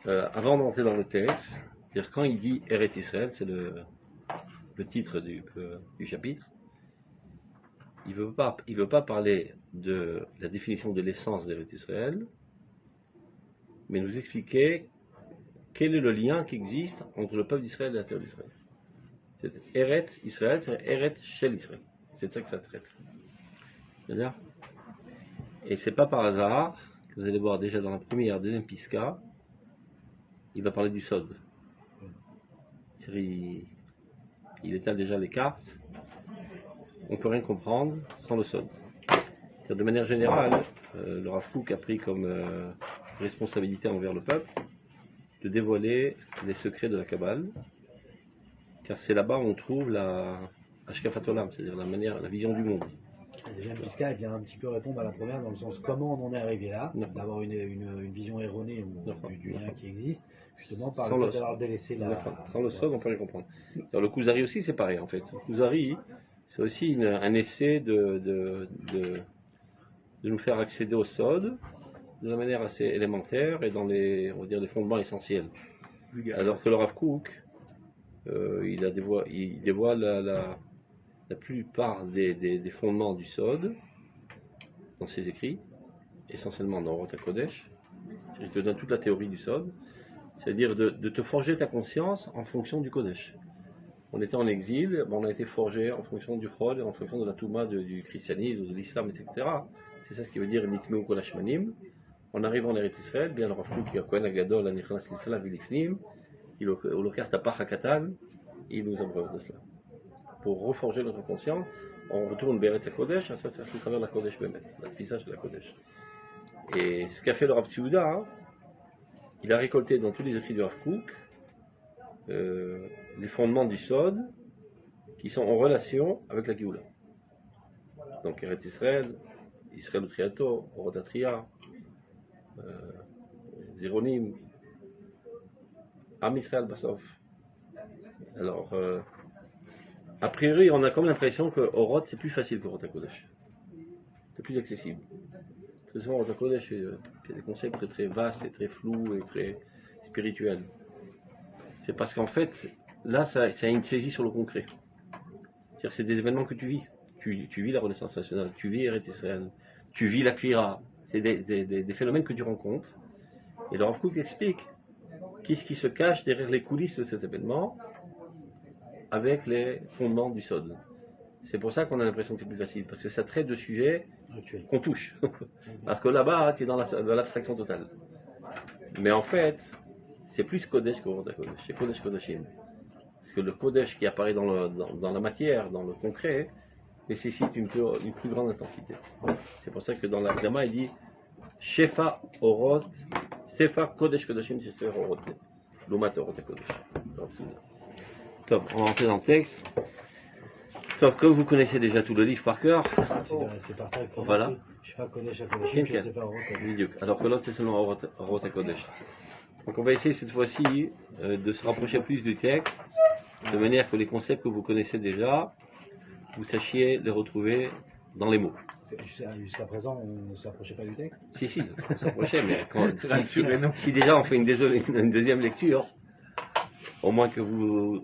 Avant d'entrer dans le texte, c'est-à-dire quand il dit Eretz Israël, c'est le titre du chapitre, il veut pas parler de la définition de l'essence d'Eretz Israël, mais nous expliquer quel est le lien qui existe entre le peuple d'Israël et la terre d'Israël. C'est Eretz Israël, c'est Eretz Shel Israël. C'est de ça que ça traite. C'est-à-dire, et c'est pas par hasard que vous allez voir déjà dans la première, deuxième piska, il va parler du Sod. Il étale déjà les cartes. On ne peut rien comprendre sans le Sod. C'est-à-dire, de manière générale, le Rav Kook a pris comme responsabilité envers le peuple de dévoiler les secrets de la Kabbale, car c'est là-bas où on trouve la Ashkafat Olam, c'est-à-dire la vision du monde. La deuxième pisca vient un petit peu répondre à la première dans le sens comment on en est arrivé là, d'avoir une vision erronée du lien qui existe, justement par le fait d'avoir délaissé Sans le Sod, on peut rien comprendre. Alors, le Kuzari aussi, c'est pareil en fait. Le Kuzari, c'est aussi un essai de nous faire accéder au Sod de la manière assez élémentaire et dans les fondements essentiels. Alors que le Rav Kook, il dévoile la plupart des fondements du Sod dans ses écrits, essentiellement dans Orot HaKodesh. Il te donne toute la théorie du Sod, c'est-à-dire de te forger ta conscience en fonction du Kodesh. On était en exil, on a été forgé en fonction du Chol, en fonction de la Touma du christianisme, de l'islam, etc. C'est ça ce qui veut dire Nitmeu Kol Hashmanim. En arrivant en Eretz Israël, bien le Rav Kook, il y a Kohen Agadol, Anichnas Lifla Vilifnim, il Olokar Tapach HaKatan, il nous abreuve de cela. Pour reforger notre conscience, on retourne vers Eretz HaKodesh, ça c'est à travers la Kodesh Bemet, la tfissage de la Kodesh. Et ce qu'a fait le Rav Tzouda, il a récolté dans tous les écrits du Rav Kook les fondements du Sod qui sont en relation avec la Géoula. Donc Eretz Israël, Israël Utriato, Orot Atria, Zéronim, Am Israël Bassof. Alors, a priori, on a comme l'impression que Orot c'est plus facile que Orot HaKodesh. C'est plus accessible. Très souvent, Orot HaKodesh, il y a des concepts très très vastes et très flous et très spirituels. C'est parce qu'en fait, là, ça a une saisie sur le concret. C'est-à-dire, c'est des événements que tu vis. Tu vis la Renaissance nationale, tu vis Eretz Israël, tu vis la Kfira. C'est des phénomènes que tu rencontres. Et le Rav Kook explique qu'est-ce qui se cache derrière les coulisses de cet événement avec les fondements du Sod. C'est pour ça qu'on a l'impression que c'est plus facile, parce que ça traite de sujets qu'on touche. Alors que là-bas, tu es dans l'abstraction totale. Mais en fait, c'est plus Kodesh que Orot HaKodesh, c'est Kodesh Kodashim. Parce que le Kodesh qui apparaît dans la matière, dans le concret, nécessite une plus grande intensité. C'est pour ça que dans la Klama, il dit Shefa Orot, Sefa Kodesh Kodashim, c'est Sefa Orot, Lumat Orot HaKodesh. Top, on va rentrer dans le texte. Sauf que vous connaissez déjà tout le livre par cœur. C'est par ça que voilà. Shefa Kodesh HaKodashim, je sais pas Orot HaKodesh. Alors que l'autre c'est seulement Orot HaKodesh. Donc on va essayer cette fois-ci de se rapprocher plus du texte, de manière que les concepts que vous connaissez déjà, vous sachiez les retrouver dans les mots. Jusqu'à présent, on ne s'approchait pas du texte? Si, on s'approchait, mais si déjà on fait une deuxième lecture, au moins que vous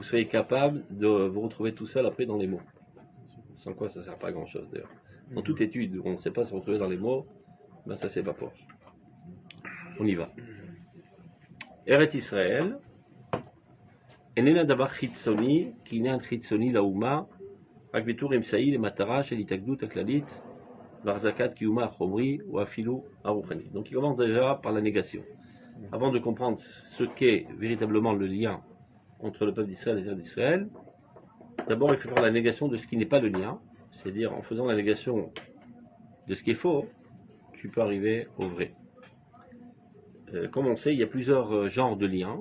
soyez capable de vous retrouver tout seul après dans les mots. Sans quoi ça ne sert pas à grand chose d'ailleurs. Dans toute étude où on ne sait pas se retrouver dans les mots, ben ça s'évapore. On y va. Eretz Israël, Enena davar chitzoni, kinan chitzoni laouma, רק בתור אמצעי למטרה של התאגדות הכללית והחזקת קיומה החומרי ou אפילו הרוחני. Donc il commence déjà par la négation. Avant de comprendre ce qu'est véritablement le lien entre le peuple d'Israël et la terre d'Israël, d'abord il faut faire la négation de ce qui n'est pas le lien, c'est-à-dire en faisant la négation de ce qui est faux, tu peux arriver au vrai. Comme on sait, il y a plusieurs genres de liens.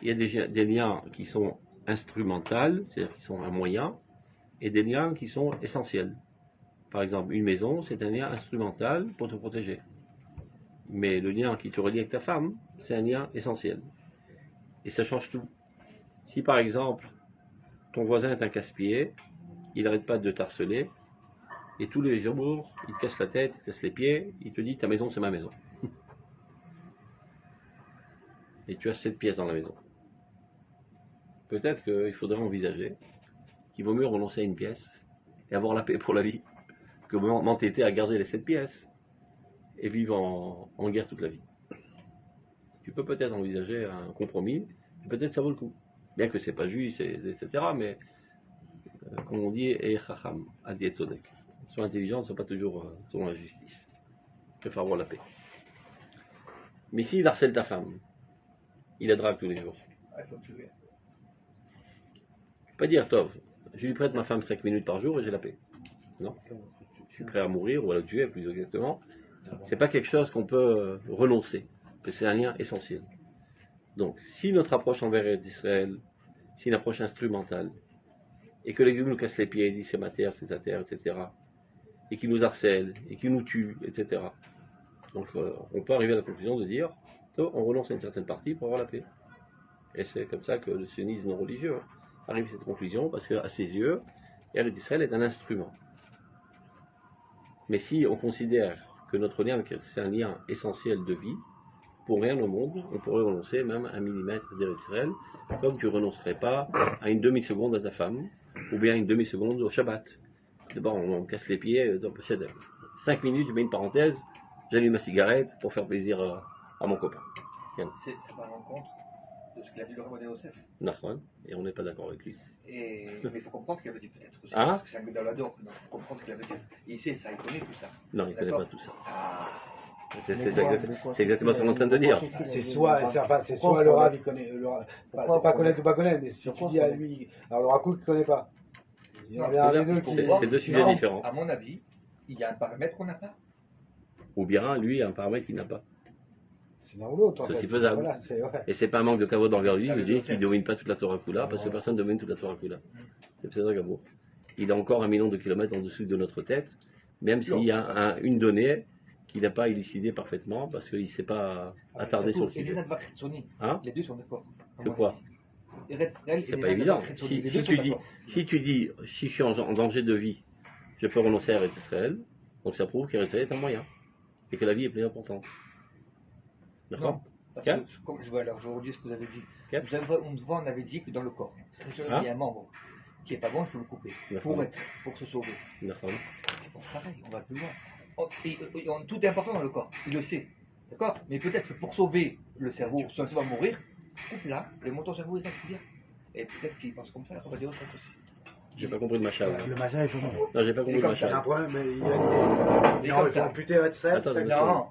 Il y a des liens qui sont instrumentaux, c'est-à-dire qui sont un moyen, et des liens qui sont essentiels. Par exemple, une maison, c'est un lien instrumental pour te protéger. Mais le lien qui te relie avec ta femme, c'est un lien essentiel. Et ça change tout. Si par exemple, ton voisin est un casse-pied, il n'arrête pas de t'harceler, et tous les jours, il te casse la tête, il te casse les pieds, il te dit ta maison c'est ma maison. et tu as 7 pièces dans la maison. Peut-être qu'il faudrait envisager qu'il vaut mieux renoncer à une pièce et avoir la paix pour la vie que m'entêter à garder les 7 pièces et vivre en guerre toute la vie. Tu peux peut-être envisager un compromis, et peut-être ça vaut le coup. Bien que c'est pas juste, etc. Mais comme on dit, chacham, adi et tzodek. Sois intelligent, ne sois pas toujours selon la justice. Préfère avoir la paix. Mais s'il harcèle ta femme, il aidera tous les jours. Pas dire, Tov, je lui prête ma femme 5 minutes par jour et j'ai la paix. Non. Je suis prêt à mourir ou à la tuer, plus exactement. C'est pas quelque chose qu'on peut renoncer, parce que c'est un lien essentiel. Donc, si notre approche envers Israël, c'est une approche instrumentale, et que les gueux nous cassent les pieds, disent c'est ma terre, c'est ta terre, etc., et qui nous harcèlent, et qui nous tuent, etc., donc on peut arriver à la conclusion de dire, on renonce à une certaine partie pour avoir la paix. Et c'est comme ça que le sionisme religieux arrive à cette conclusion, parce qu'à ses yeux, Israël est un instrument. Mais si on considère que notre lien avec c'est un lien essentiel de vie, pour rien au monde, on pourrait renoncer même à 1 millimètre d'Israël, comme tu ne renoncerais pas à une demi-seconde à ta femme, ou bien une demi-seconde au Shabbat. D'abord, on casse les pieds, 5 minutes, je mets une parenthèse, j'allume ma cigarette pour faire plaisir à mon copain. Ça va à l'encontre de ce qu'il a dit le Rabbi Yosef. Et on n'est pas d'accord avec lui. Mais il faut comprendre ce qu'il avait dit peut-être aussi, Ah, parce que c'est un Gedalador, donc il faut comprendre ce qu'il avait dit. Il sait ça, il connaît tout ça. non, il ne connaît pas tout ça. C'est C'est exactement ce qu'on est en train de dire. C'est soit le Rav, il connaît, c'est pas connaître ou pas connaître, mais si tu dis à lui, alors le Rakout ne connaît pas. C'est deux sujets différents. À mon avis, il y a un paramètre qu'on n'a pas. Ou bien lui, un paramètre qu'il n'a pas. C'est l'un ou l'autre. C'est aussi faisable. Voilà, et c'est pas un manque de kavod envers lui, il dit qu'il ne domine pas toute la Torah Kula, parce que personne ne domine toute la Torah Kula. C'est ça, Gabo. Il a encore 1 million de kilomètres en dessous de notre tête, même s'il y a une donnée qu'il n'a pas élucidée parfaitement, parce qu'il ne s'est pas attardé sur le sujet. Hein? Les deux sont d'accord. De quoi? C'est pas évident. Si tu dis, si je suis en danger de vie, je peux renoncer à Eretz Israël, donc ça prouve qu'Eretz Israël est un moyen, et que la vie est plus importante. D'accord? Parce que, comme je redis ce que vous avez dit. On avait dit que dans le corps, il y a un membre qui n'est pas bon, il faut le couper. Pour se sauver. D'accord. On travaille, on va plus loin. Tout est important dans le corps, il le sait. D'accord? Mais peut-être que pour sauver le cerveau, si on va mourir, coupe là, le moteur cerveau il reste bien. Et peut-être qu'il pense comme ça, on va dire ça aussi. J'ai pas compris le machin. Le machin est comment? Non, j'ai pas compris le machin. Il y a un problème, mais il y a une idée. Amputé Eretz Israël. Non.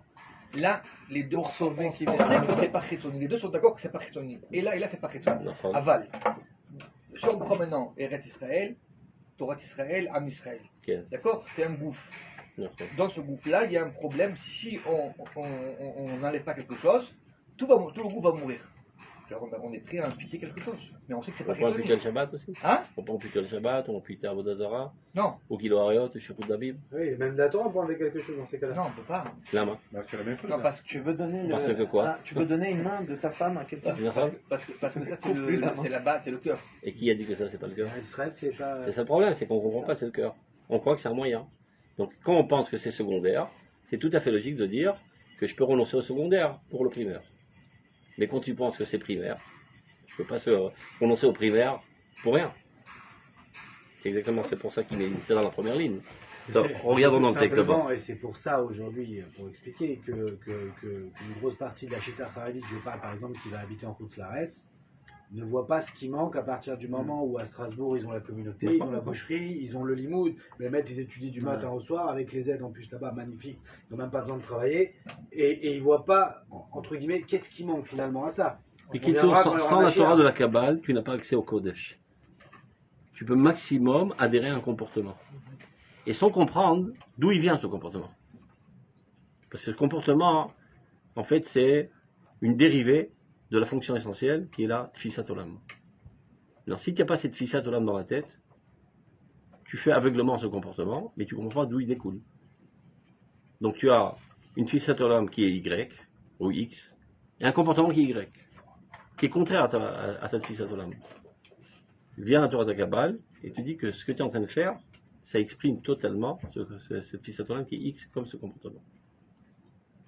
Là, les deux sont sauver, c'est que c'est pas Chetsoni. Les deux sont d'accord que c'est pas Chetsoni. Et là, c'est pas Chetsoni. Aval. Si on prend maintenant Eretz Israël, Torah Israël, Am Israël. D'accord? C'est un gouffre. Dans ce gouffre-là, il y a un problème. Si on n'enlève pas quelque chose, tout le gouffre va mourir. Alors on est prêt à imputer quelque chose. Mais on sait que c'est pas Chetsoni. On peut imputer le Shabbat aussi? Hein? On peut imputer le Shabbat, on peut imputer Avodazara? Non. Ou Kilo Ariot, Shirut David? Oui, même la Torah, on peut enlever quelque chose dans ces cas-là. Non, on peut pas. La main. C'est la même chose. Non, parce que tu veux donner tu veux donner une main de ta femme à quelqu'un. Parce que ça, c'est la base, c'est le cœur. Et qui a dit que ça, c'est pas le cœur? Israël, c'est pas. C'est ça le problème, c'est qu'on comprend pas, c'est le cœur. On croit que c'est un moyen. Donc, quand on pense que c'est secondaire, c'est tout à fait logique de dire que je peux renoncer au secondaire pour le primaire. Mais quand tu penses que c'est primaire, je peux pas renoncer au primaire pour rien. C'est pour ça qu'il est dans la première ligne. Regardons dans le texte d'abord. Et c'est pour ça aujourd'hui, pour expliquer qu'une grosse partie de la Chita Haradite, je parle par exemple qui va habiter en Koutz-Laretz, ne voit pas ce qui manque à partir du moment où à Strasbourg ils ont la communauté, ils ont la boucherie, ils ont le limoud, les mecs ils étudient du matin au soir avec les aides en plus là-bas, magnifique, ils n'ont même pas besoin de travailler, et ils ne voient pas, entre guillemets, qu'est-ce qui manque finalement à ça. Et sans la Torah de la Kabbale, tu n'as pas accès au Kodesh. Tu peux maximum adhérer à un comportement. Et sans comprendre d'où il vient ce comportement. Parce que ce comportement, en fait, c'est une dérivée de la fonction essentielle qui est la Tfisat Olam. Alors si tu n'as pas cette Tfisat Olam dans la tête, tu fais aveuglement ce comportement, mais tu ne comprends pas d'où il découle. Donc tu as une Tfisat Olam qui est Y, ou X, et un comportement qui est Y, qui est contraire à ta Tfisat Olam. Viens à la Torah de la Kabbale, et tu dis que ce que tu es en train de faire, ça exprime totalement cette Tfisat Olam qui est X comme ce comportement.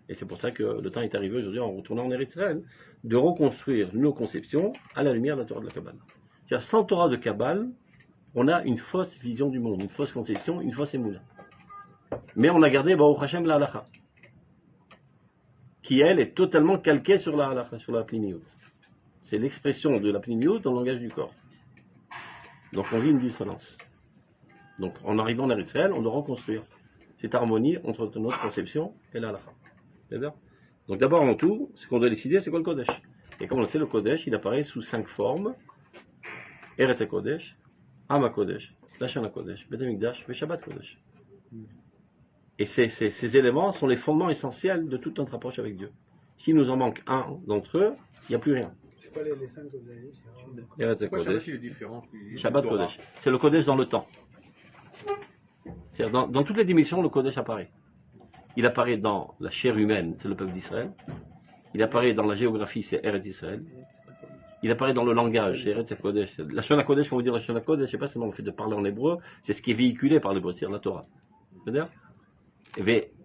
Et c'est pour ça que le temps est arrivé aujourd'hui, en retournant en Eretz Israël, de reconstruire nos conceptions à la lumière de la Torah de la Kabbale. C'est-à-dire, sans Torah de Kabbale, on a une fausse vision du monde, une fausse conception, une fausse émoula. Mais on a gardé Baruch Hashem la halacha, qui elle est totalement calquée sur la halacha, sur la pnimiyut. C'est l'expression de la pnimiyut dans le langage du corps. Donc on vit une dissonance. Donc en arrivant en Eretz Israël, on doit reconstruire cette harmonie entre notre conception et la halacha. C'est-à-dire, donc d'abord en tout, ce qu'on doit décider, c'est quoi le Kodesh. Et comme on le sait, le Kodesh, il apparaît sous 5 formes. Eretz HaKodesh, Am HaKodesh, Lashon HaKodesh, Bet HaMikdash, et Shabbat Kodesh. Et ces éléments sont les fondements essentiels de toute notre approche avec Dieu. S'il nous en manque un d'entre eux, il n'y a plus rien. C'est quoi les 5 que vous avez dit? Eretz Pourquoi HaKodesh, Shabbat, il est différent Shabbat Kodesh. C'est le Kodesh dans le temps. C'est-à-dire dans toutes les dimensions, le Kodesh apparaît. Il apparaît dans la chair humaine, c'est le peuple d'Israël. Il apparaît dans la géographie, c'est Eretz Israël. Il apparaît dans le langage, c'est Eretz HaKodesh. La Shon HaKodesh, quand vous dites la Shon HaKodesh, c'est pas seulement le fait de parler en hébreu, c'est ce qui est véhiculé par l'hébreu, c'est-à-dire la Torah. C'est-à-dire,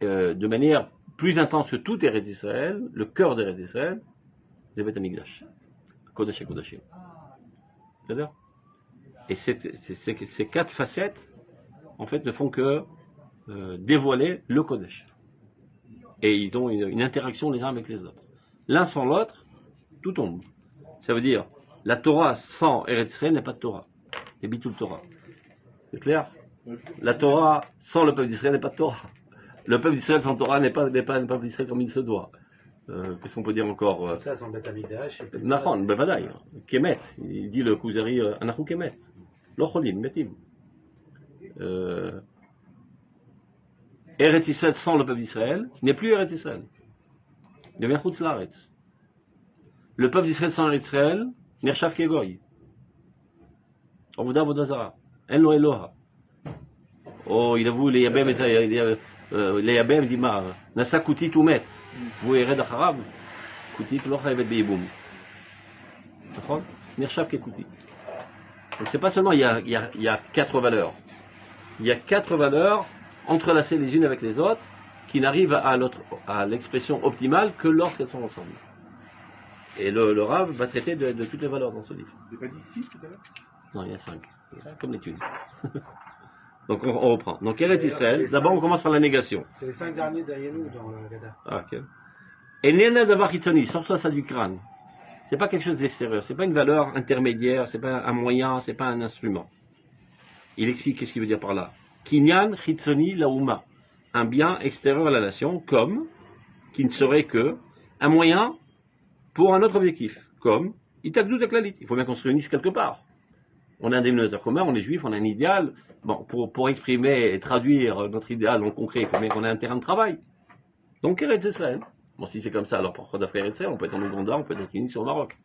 de manière plus intense que tout Eretz Israël, le cœur d'Eretz Israël, c'est Bet HaMikdash. Kodesh HaKodashim. C'est-à-dire, et ces 4 facettes, en fait, ne font que dévoiler le Kodesh. Et ils ont une interaction les uns avec les autres. L'un sans l'autre, tout tombe. Ça veut dire, la Torah sans Eretz Israël n'est pas de Torah. C'est Bitul Torah. C'est clair? La Torah sans le peuple d'Israël n'est pas de Torah. Le peuple d'Israël sans Torah n'est pas un peuple d'Israël comme il se doit. Qu'est-ce qu'on peut dire encore? Ça, sans Bet HaMikdash. Nahon, bevadaï. Kemet. Il dit le Kuzari, Anahu Kemet. Lo cholim, metim. Eretz Israël sans le peuple d'Israël n'est plus Eretz Israël. Il devient Chutz Laaretz. Le peuple d'Israël sans Eretz Israël, Nershav Kegoy. Avoda Vodazara. En lo Eloha. Oh, il avoue les Yabem, les Yabem dit ma, Nasa Koutit ou Met. Vous Ered Acharab, Koutit lo Chayevet Beiboum. D'accord? Nershav Kekoutit. Donc c'est pas seulement il y a 4 valeurs. Il y a 4 valeurs entrelacées les unes avec les autres qui n'arrivent à l'expression optimale que lorsqu'elles sont ensemble. Et le Rav va traiter de toutes les valeurs dans ce livre. Vous n'avez pas dit 6 tout à l'heure? Non, il y a 5. Comme l'étude. Donc on reprend. Donc Eretz Israël, d'abord on commence par la négation. C'est les 5 derniers derrière nous dans la Gada. Ah, ok. Et Nena Davar Hitzoni, sors-toi ça du crâne. C'est pas quelque chose d'extérieur, c'est pas une valeur intermédiaire, c'est pas un moyen, c'est pas un instrument. Il explique qu'est-ce qu'il veut dire par là. Kinyan Hitzoni Laouma, un bien extérieur à la nation, comme, qui ne serait que, un moyen pour un autre objectif, comme, Itakdou Taklalit. Il faut bien qu'on se réunisse quelque part. On a un dénominateur commun, on est juif, on a un idéal. Bon, pour exprimer et traduire notre idéal en concret, il faut bien qu'on ait un terrain de travail. Donc Eretz Israël. Bon, si c'est comme ça, alors pourquoi d'affaires Eretz Israël? On peut être en Ouganda, on peut être unis au Maroc.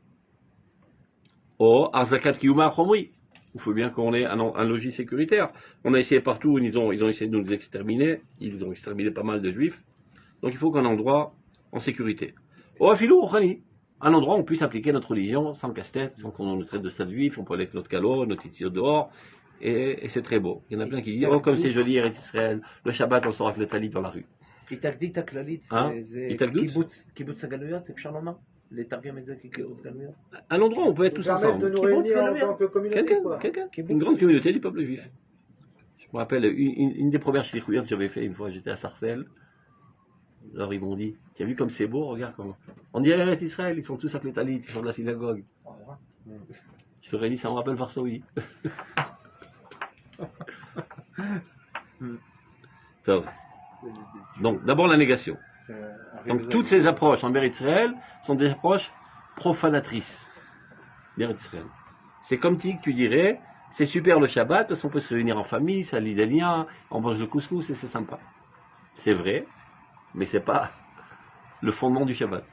Oh, Arzakat Kiyuma Chomri. Il faut bien qu'on ait un logis sécuritaire. On a essayé partout, ils ont essayé de nous exterminer. Ils ont exterminé pas mal de juifs. Donc il faut qu'on ait un endroit en sécurité. Oh, Afilou Khani. Un endroit où on puisse appliquer notre religion sans casse-tête, sans qu'on nous traite de stade juif, on peut aller avec notre calot, notre titi dehors, et c'est très beau. Il y en a plein qui disent, oh comme c'est joli Eretz Israël, le Shabbat on sort avec le talit dans la rue. התאגדית הכללית זה התאגדות? קיבוץ הגלויות, אפשר לומר? לתרגם את זה כקיבוץ גלויות? Un endroit où on peut être tous Permettre ensemble. de nous réunir en tant que communauté, quoi. Quelqu'un, une grande communauté du peuple juif. Je me rappelle une des premières shlichuyot que j'avais fait une fois, j'étais à Sarcelles. Alors ils m'ont dit, tu as vu comme c'est beau, regarde comment. On dirait Eretz Israël, ils sont tous avec les talits, ils sont de la synagogue. Je leur ai dit, ça me rappelle Varsovie. Donc d'abord la négation. Donc toutes ces approches en Eretz Israël sont des approches profanatrices d'Eretz Israël. C'est comme si tu dirais, c'est super le Shabbat, parce qu'on peut se réunir en famille, ça lie des liens, on mange le couscous et c'est sympa. C'est vrai, mais c'est pas le fondement du Shabbat.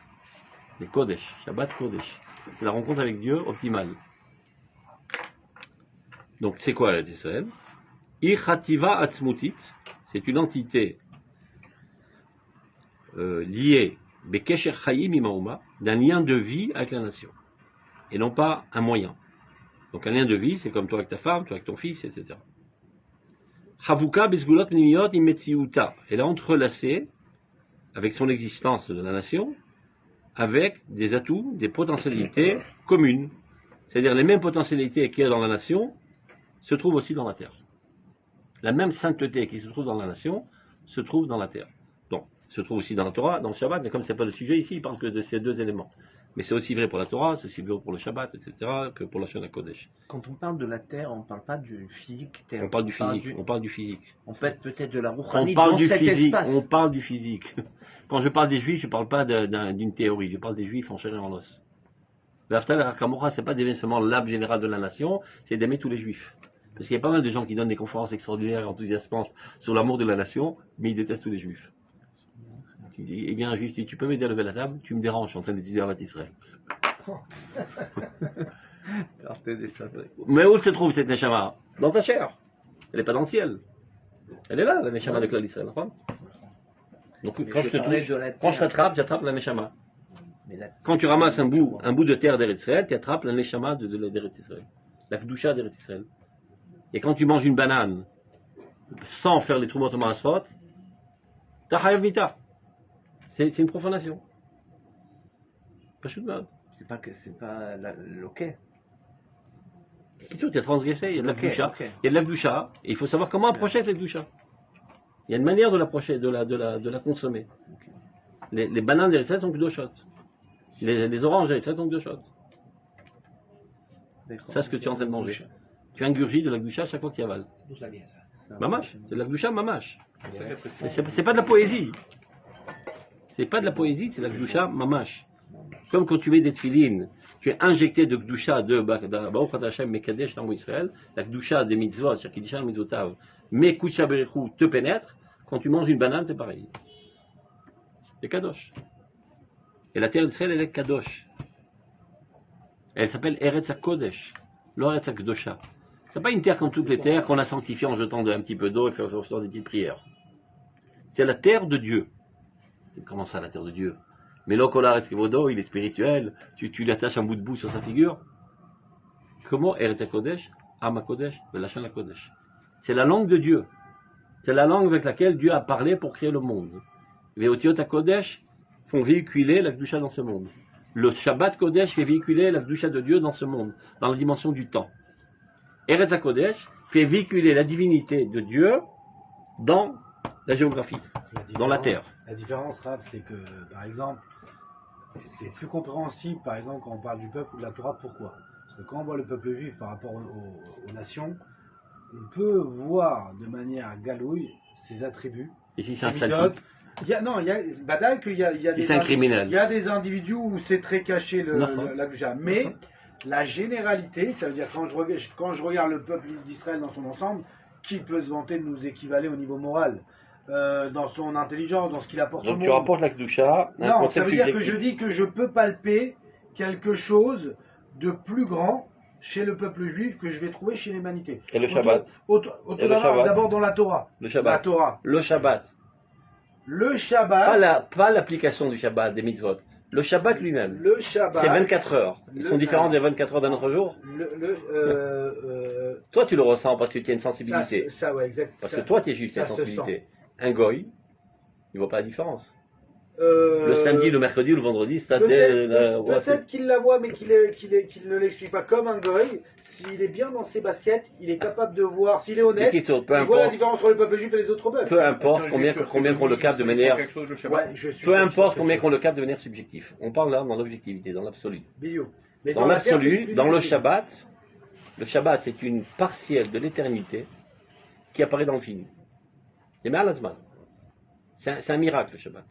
C'est Kodesh, Shabbat Kodesh. C'est la rencontre avec Dieu optimale. Donc c'est quoi Eretz Israël? Ichativa Atzmutit, c'est une entité liée Bekesher Chayim Imauma, d'un lien de vie avec la nation, et non pas un moyen. Donc un lien de vie, c'est comme toi avec ta femme, toi avec ton fils, etc. Chavuka Besgulot Pnimiyot Imetziuta, elle est entrelacée avec son existence de la nation, avec des atouts, des potentialités communes. C'est-à-dire les mêmes potentialités qu'il y a dans la nation se trouvent aussi dans la terre. La même sainteté qui se trouve dans la nation se trouve dans la terre. Donc, se trouve aussi dans la Torah, dans le Shabbat, mais comme ce n'est pas le sujet ici, il parle que de ces deux éléments. Mais c'est aussi vrai pour la Torah, c'est aussi vrai pour le Shabbat, etc., que pour la Shana Kodesh. Quand on parle de la terre, on ne parle pas du physique terre. On parle du physique. On parle du physique. On peut être peut-être de la On rouchanie parle dans du cet physique. espace. On parle du physique. Quand je parle des Juifs, je ne parle pas d'une théorie. Je parle des Juifs en chair et en os. L'Aftal Rakamora, ce n'est pas d'aimer seulement l'âme générale de la nation, c'est d'aimer tous les Juifs. Parce qu'il y a pas mal de gens qui donnent des conférences extraordinaires et enthousiasmantes sur l'amour de la nation, mais ils détestent tous les Juifs. Il dit, eh bien, un Juif dit, tu peux m'aider à lever la table, tu me déranges, je suis en train d'étudier Avat Israël. Mais où se trouve cette Neshama? Dans ta chair. Elle n'est pas dans le ciel. Elle est là, la Neshama de Klal Israël. Donc quand je te touche, quand je t'attrape, j'attrape la Neshama. Quand tu ramasses un bout de terre d'Eretz Israël, tu attrapes la Neshama d'Eretz Israël. La Kedusha d'Eretz Israël. Et quand tu manges une banane, sans faire les Trumot Ma'asrot, t'as Chayav Mita. C'est une profanation. Pas chou de mal. C'est pas l'ok. Tu as transgressé, il y a de la Kedusha. Il y a de la Kedusha, et il faut savoir comment approcher cette Kedusha. Il y a une manière de l'approcher, de la consommer. Les bananes d'Eretz Israël sont Kedoshot. Les oranges d'Eretz Israël sont Kedoshot. C'est ce que tu es en train de manger. Tu ingurgites de la Kedusha chaque fois que tu avales. D'où ça vient ça? Mamash, c'est de la Kedusha Mamash. C'est pas de la poésie. C'est pas de la poésie, c'est de la Kedusha Mamash. Comme quand tu mets des tefilines, tu es injecté de Kedusha de Baruch Hashem Mekadesh dans Israël, la Kedusha des mitzvot, Shakidishan Mitzvotav, mais Kucha Berechu te pénètre, quand tu manges une banane, c'est pareil. C'est Kadosh. Et la terre d'Israël, elle est Kadosh. Elle s'appelle Eretz HaKodesh, l'Eretz HaKdosha. C'est pas une terre comme toutes les terres qu'on a sanctifiée en jetant un petit peu d'eau et faisant des petites prières. C'est la terre de Dieu. Comment ça, la terre de Dieu? Mais l'Okolar Kevodo, il est spirituel, tu lui attaches un bout de boue sur sa figure. Comment Eretz HaKodesh, Am HaKodesh, Velachon HaKodesh. C'est la langue de Dieu. C'est la langue avec laquelle Dieu a parlé pour créer le monde. Les Otiot HaKodesh font véhiculer la Kedusha dans ce monde. Le Shabbat Kodesh fait véhiculer la Kedusha de Dieu dans ce monde, dans la dimension du temps. Eretz HaKodesh fait véhiculer la divinité de Dieu dans la géographie, dans la terre. La différence, Rav, c'est que, par exemple, c'est plus compréhensible, par exemple, quand on parle du peuple ou de la Torah, pourquoi? Parce que quand on voit le peuple juif par rapport aux nations, on peut voir de manière galouille ses attributs. Ici, c'est un ses sale type. Badaï qu'il y a C'est un criminel. Il y a des individus où c'est très caché la Kedusha. Mais la généralité, ça veut dire quand je regarde le peuple d'Israël dans son ensemble, qui peut se vanter de nous équivaler au niveau moral, dans son intelligence, dans ce qu'il apporte au monde. Donc tu rapportes la Kedusha. Non, ça veut dire que je dis que je peux palper quelque chose de plus grand chez le peuple juif que je vais trouver chez l'humanité. Et le Shabbat. D'abord dans la Torah. Le Shabbat. La Torah. Le Shabbat. Le Shabbat. Pas l'application du Shabbat, des mitzvot. Le Shabbat lui-même. Le Shabbat. C'est 24 heures. Ils sont différents des 24 heures d'un autre jour. Toi, tu le ressens parce que tu as une sensibilité. Ça, ouais, exact. Parce que toi, tu es juif, tu as une sensibilité. Un goy, il ne voit pas la différence. Le samedi, le mercredi ou le vendredi, c'est peut-être qu'il la voit, mais qu'il ne l'explique pas. Comme un goy, s'il est bien dans ses baskets, il est capable de voir, s'il est honnête, il voit la différence entre le peuple juif et les autres peuples. Peu importe combien qu'on le capte de manière... Peu importe combien qu'on le capte de manière subjective. On parle là dans l'objectivité, dans l'absolu. Dans l'absolu, dans le Shabbat, c'est une partielle de l'éternité qui apparaît dans le fini. C'est Ma'alazman. C'est un miracle, le Shabbat.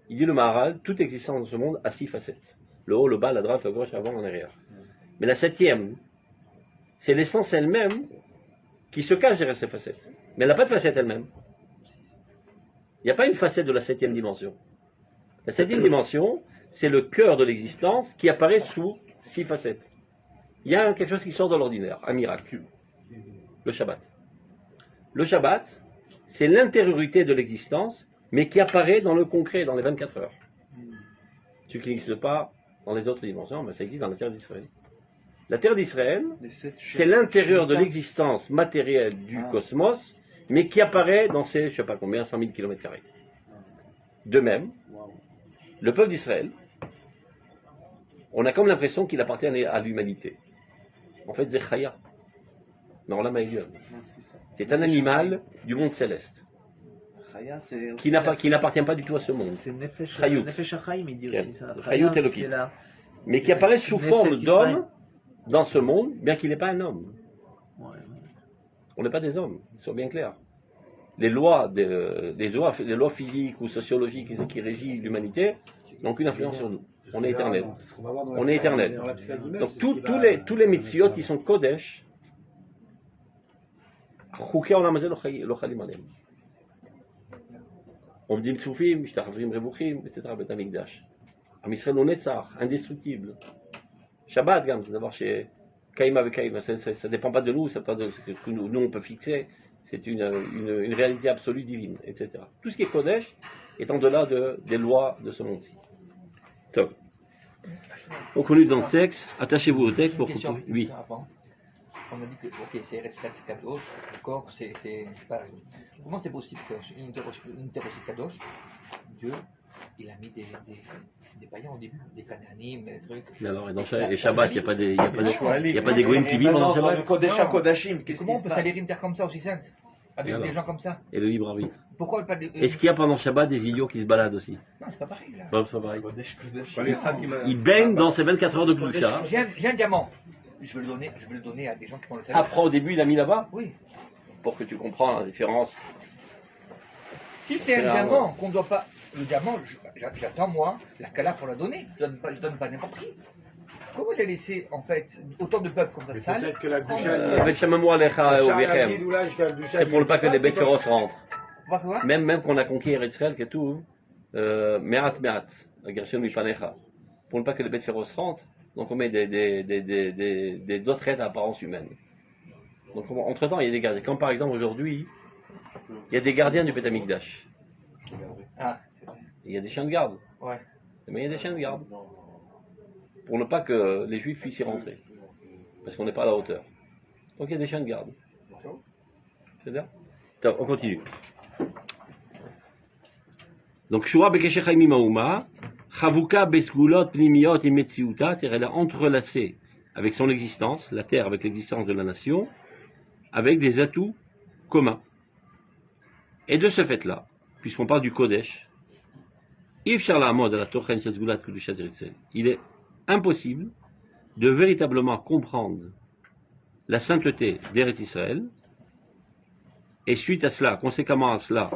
Il dit le Maharal, toute existence dans ce monde a 6 facettes. Le haut, le bas, la droite, la gauche, l'avant, en arrière. Mais la 7e, c'est l'essence elle-même qui se cache derrière ces facettes. Mais elle n'a pas de facette elle-même. Il n'y a pas une facette de la 7e dimension. La 7e dimension, c'est le cœur de l'existence qui apparaît sous 6 facettes. Il y a quelque chose qui sort de l'ordinaire, un miracle. Le Shabbat. Le Shabbat, c'est l'intériorité de l'existence, mais qui apparaît dans le concret, dans les 24 heures. Ce qui n'existe pas dans les autres dimensions, mais ça existe dans la terre d'Israël. La terre d'Israël, c'est l'intérieur de l'existence matérielle du cosmos, mais qui apparaît dans ces, je ne sais pas combien, 100 000 km². De même, le peuple d'Israël, on a comme l'impression qu'il appartient à l'humanité. En fait, c'est Chaya. Mais on l'a maïlion. C'est un animal du monde céleste. Qui n'appartient pas du tout à ce monde. C'est Nefesh Chayout. Hachaim, il dit aussi ça. Chayout Elokit. Mais qui apparaît sous forme d'homme dans ce monde, bien qu'il n'est pas un homme. On n'est pas des hommes, sois bien clair. Les lois physiques ou sociologiques qui régissent l'humanité n'ont aucune influence sur nous. On est éternel. On est éternel. Donc tous les mitzvot qui sont kodesh, on me dit Mtsufim, Mishtachvrim Revuchim, etc. Bet Hamikdash. Am Israël on est tsar, indestructible. Shabbat, c'est d'abord chez Kaïma avec Kaïma, ça ne dépend pas de nous, c'est pas de ce que nous on peut fixer, c'est une réalité absolue divine, etc. Tout ce qui est Kodesh est en delà des lois de ce monde-ci. Top. On continue dans le texte, attachez-vous au texte pour que. Oui. On a dit que c'est Eretz Kadosh, d'accord, c'est pas. Comment c'est possible qu'une terre aussi Kadosh, Dieu, il a mis des païens au début, des Cananim, des trucs. Mais alors, dans les Shabbat, il n'y a pas des goïms qui vivent pendant le Shabbat. Comment on peut salir une terre comme ça aussi sainte, avec des gens comme ça? Et le libre arbitre. Pourquoi pas de. Est-ce qu'il y a pendant le Shabbat des idiots qui se baladent aussi? Non, c'est pas pareil là. Non, c'est pas pareil. Ils baignent dans ces 24 heures de Kdusha. J'ai un diamant. Je vais le donner à des gens qui vont le salir. Après, au début, il a mis là-bas? Oui. Pour que tu comprennes la différence. Si c'est un diamant qu'on ne doit pas. Le diamant, j'attends moi la Kala pour la donner. Je ne donne pas n'importe qui. Comment il a laissé en fait autant de peuples comme ça sale? Peut-être que la c'est pour ne pas que les bêtes féroces rentrent. Quoi? Même qu'on a conquis Israël, qui est tout, Me'at, la Gershon Mipanecha. Pour ne pas que les bêtes féroces rentrent, donc on met d'autres aides à apparence humaine. Donc entre-temps, il y a des gardiens. Comme par exemple aujourd'hui, il y a des gardiens du Beth Amikdash. Ah, c'est vrai. Il y a des chiens de garde. Ouais. Mais il y a des chiens de garde. Pour ne pas que les juifs puissent y rentrer. Parce qu'on n'est pas à la hauteur. Donc il y a des chiens de garde. C'est ça? On continue. Donc Shura Bekeshechayim Maouma, Chavuka Besgulot Pnimiot Imetsiuta, c'est-à-dire elle a entrelacé avec son existence, la terre avec l'existence de la nation, avec des atouts communs. Et de ce fait-là, puisqu'on parle du Kodesh, il est impossible de véritablement comprendre la sainteté d'Eretz Israël, et suite à cela, conséquemment à cela,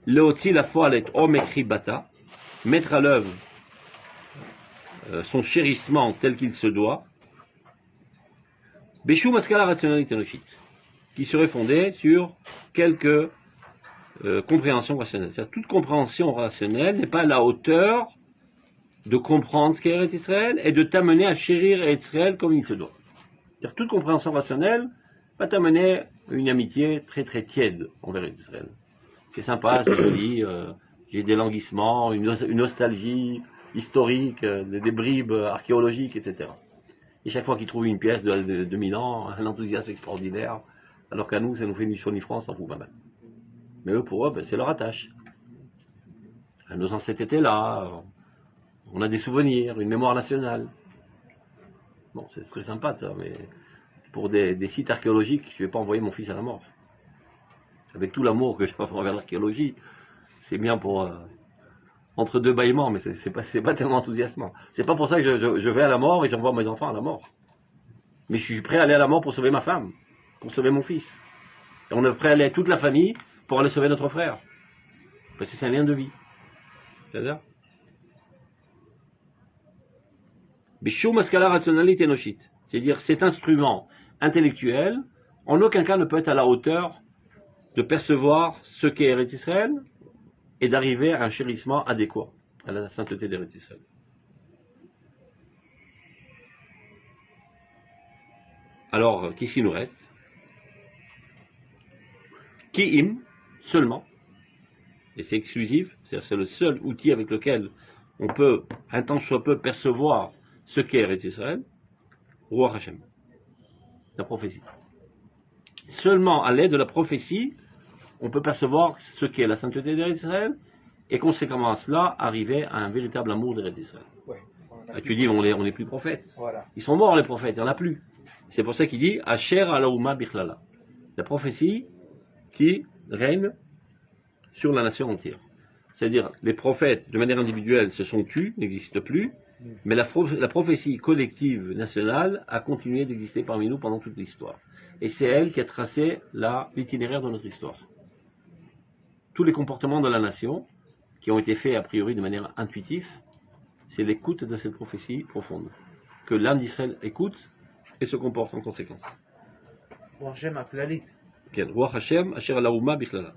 Leotzi la foalet omekri bata, mettre à l'œuvre son chérissement tel qu'il se doit, Beshu maskala rationalité noshit, qui serait fondé sur quelques compréhensions rationnelles. C'est-à-dire toute compréhension rationnelle n'est pas à la hauteur de comprendre ce qu'est Eretz Israël et de t'amener à chérir Eretz Israël comme il se doit. C'est-à-dire toute compréhension rationnelle va t'amener une amitié très très tiède envers Eretz Israël. C'est sympa, c'est joli, j'ai des languissements, une nostalgie historique, des bribes archéologiques, etc. Et chaque fois qu'ils trouvent une pièce de 2000 ans, un enthousiasme extraordinaire, alors qu'à nous, ça nous fait ni chaud ni froid, on s'en fout pas mal. Mais eux, pour eux, c'est leur attache. Nos ancêtres étaient là, on a des souvenirs, une mémoire nationale. Bon, c'est très sympa ça, mais pour des sites archéologiques, je ne vais pas envoyer mon fils à la mort. Avec tout l'amour que je peux avoir envers l'archéologie, c'est bien pour entre deux bâillements, mais c'est pas tellement enthousiasmant. C'est pas pour ça que je vais à la mort et j'envoie mes enfants à la mort. Mais je suis prêt à aller à la mort pour sauver ma femme, pour sauver mon fils. Et on est prêt à aller toute la famille pour aller sauver notre frère. Parce que c'est un lien de vie. C'est-à-dire c'est-à-dire cet instrument intellectuel, en aucun cas ne peut être à la hauteur de percevoir ce qu'est Eretz Israël et d'arriver à un chérissement adéquat à la sainteté d'Eretz Israël. Alors, qu'est-ce qu'il nous reste? Ki'im, seulement, et c'est exclusif, c'est le seul outil avec lequel on peut, un tant soit peu, percevoir ce qu'est Eretz Israël, Ruach Hashem, la prophétie. Seulement à l'aide de la prophétie, on peut percevoir ce qu'est la sainteté d'Eretz Israël et conséquemment à cela, arriver à un véritable amour d'Eretz Israël. Ouais, Tu dis, on n'est plus prophètes. Voilà. Ils sont morts les prophètes, il n'y en a plus. C'est pour ça qu'il dit Asher alaouma bichlala. La prophétie qui règne sur la nation entière. C'est-à-dire, les prophètes, de manière individuelle, se sont tus, n'existent plus, mais la prophétie collective nationale a continué d'exister parmi nous pendant toute l'histoire. Et c'est elle qui a tracé l'itinéraire de notre histoire. Tous les comportements de la nation, qui ont été faits a priori de manière intuitive, c'est l'écoute de cette prophétie profonde, que l'âme d'Israël écoute et se comporte en conséquence. Ruach Hashem, Asher alaouma bichlala.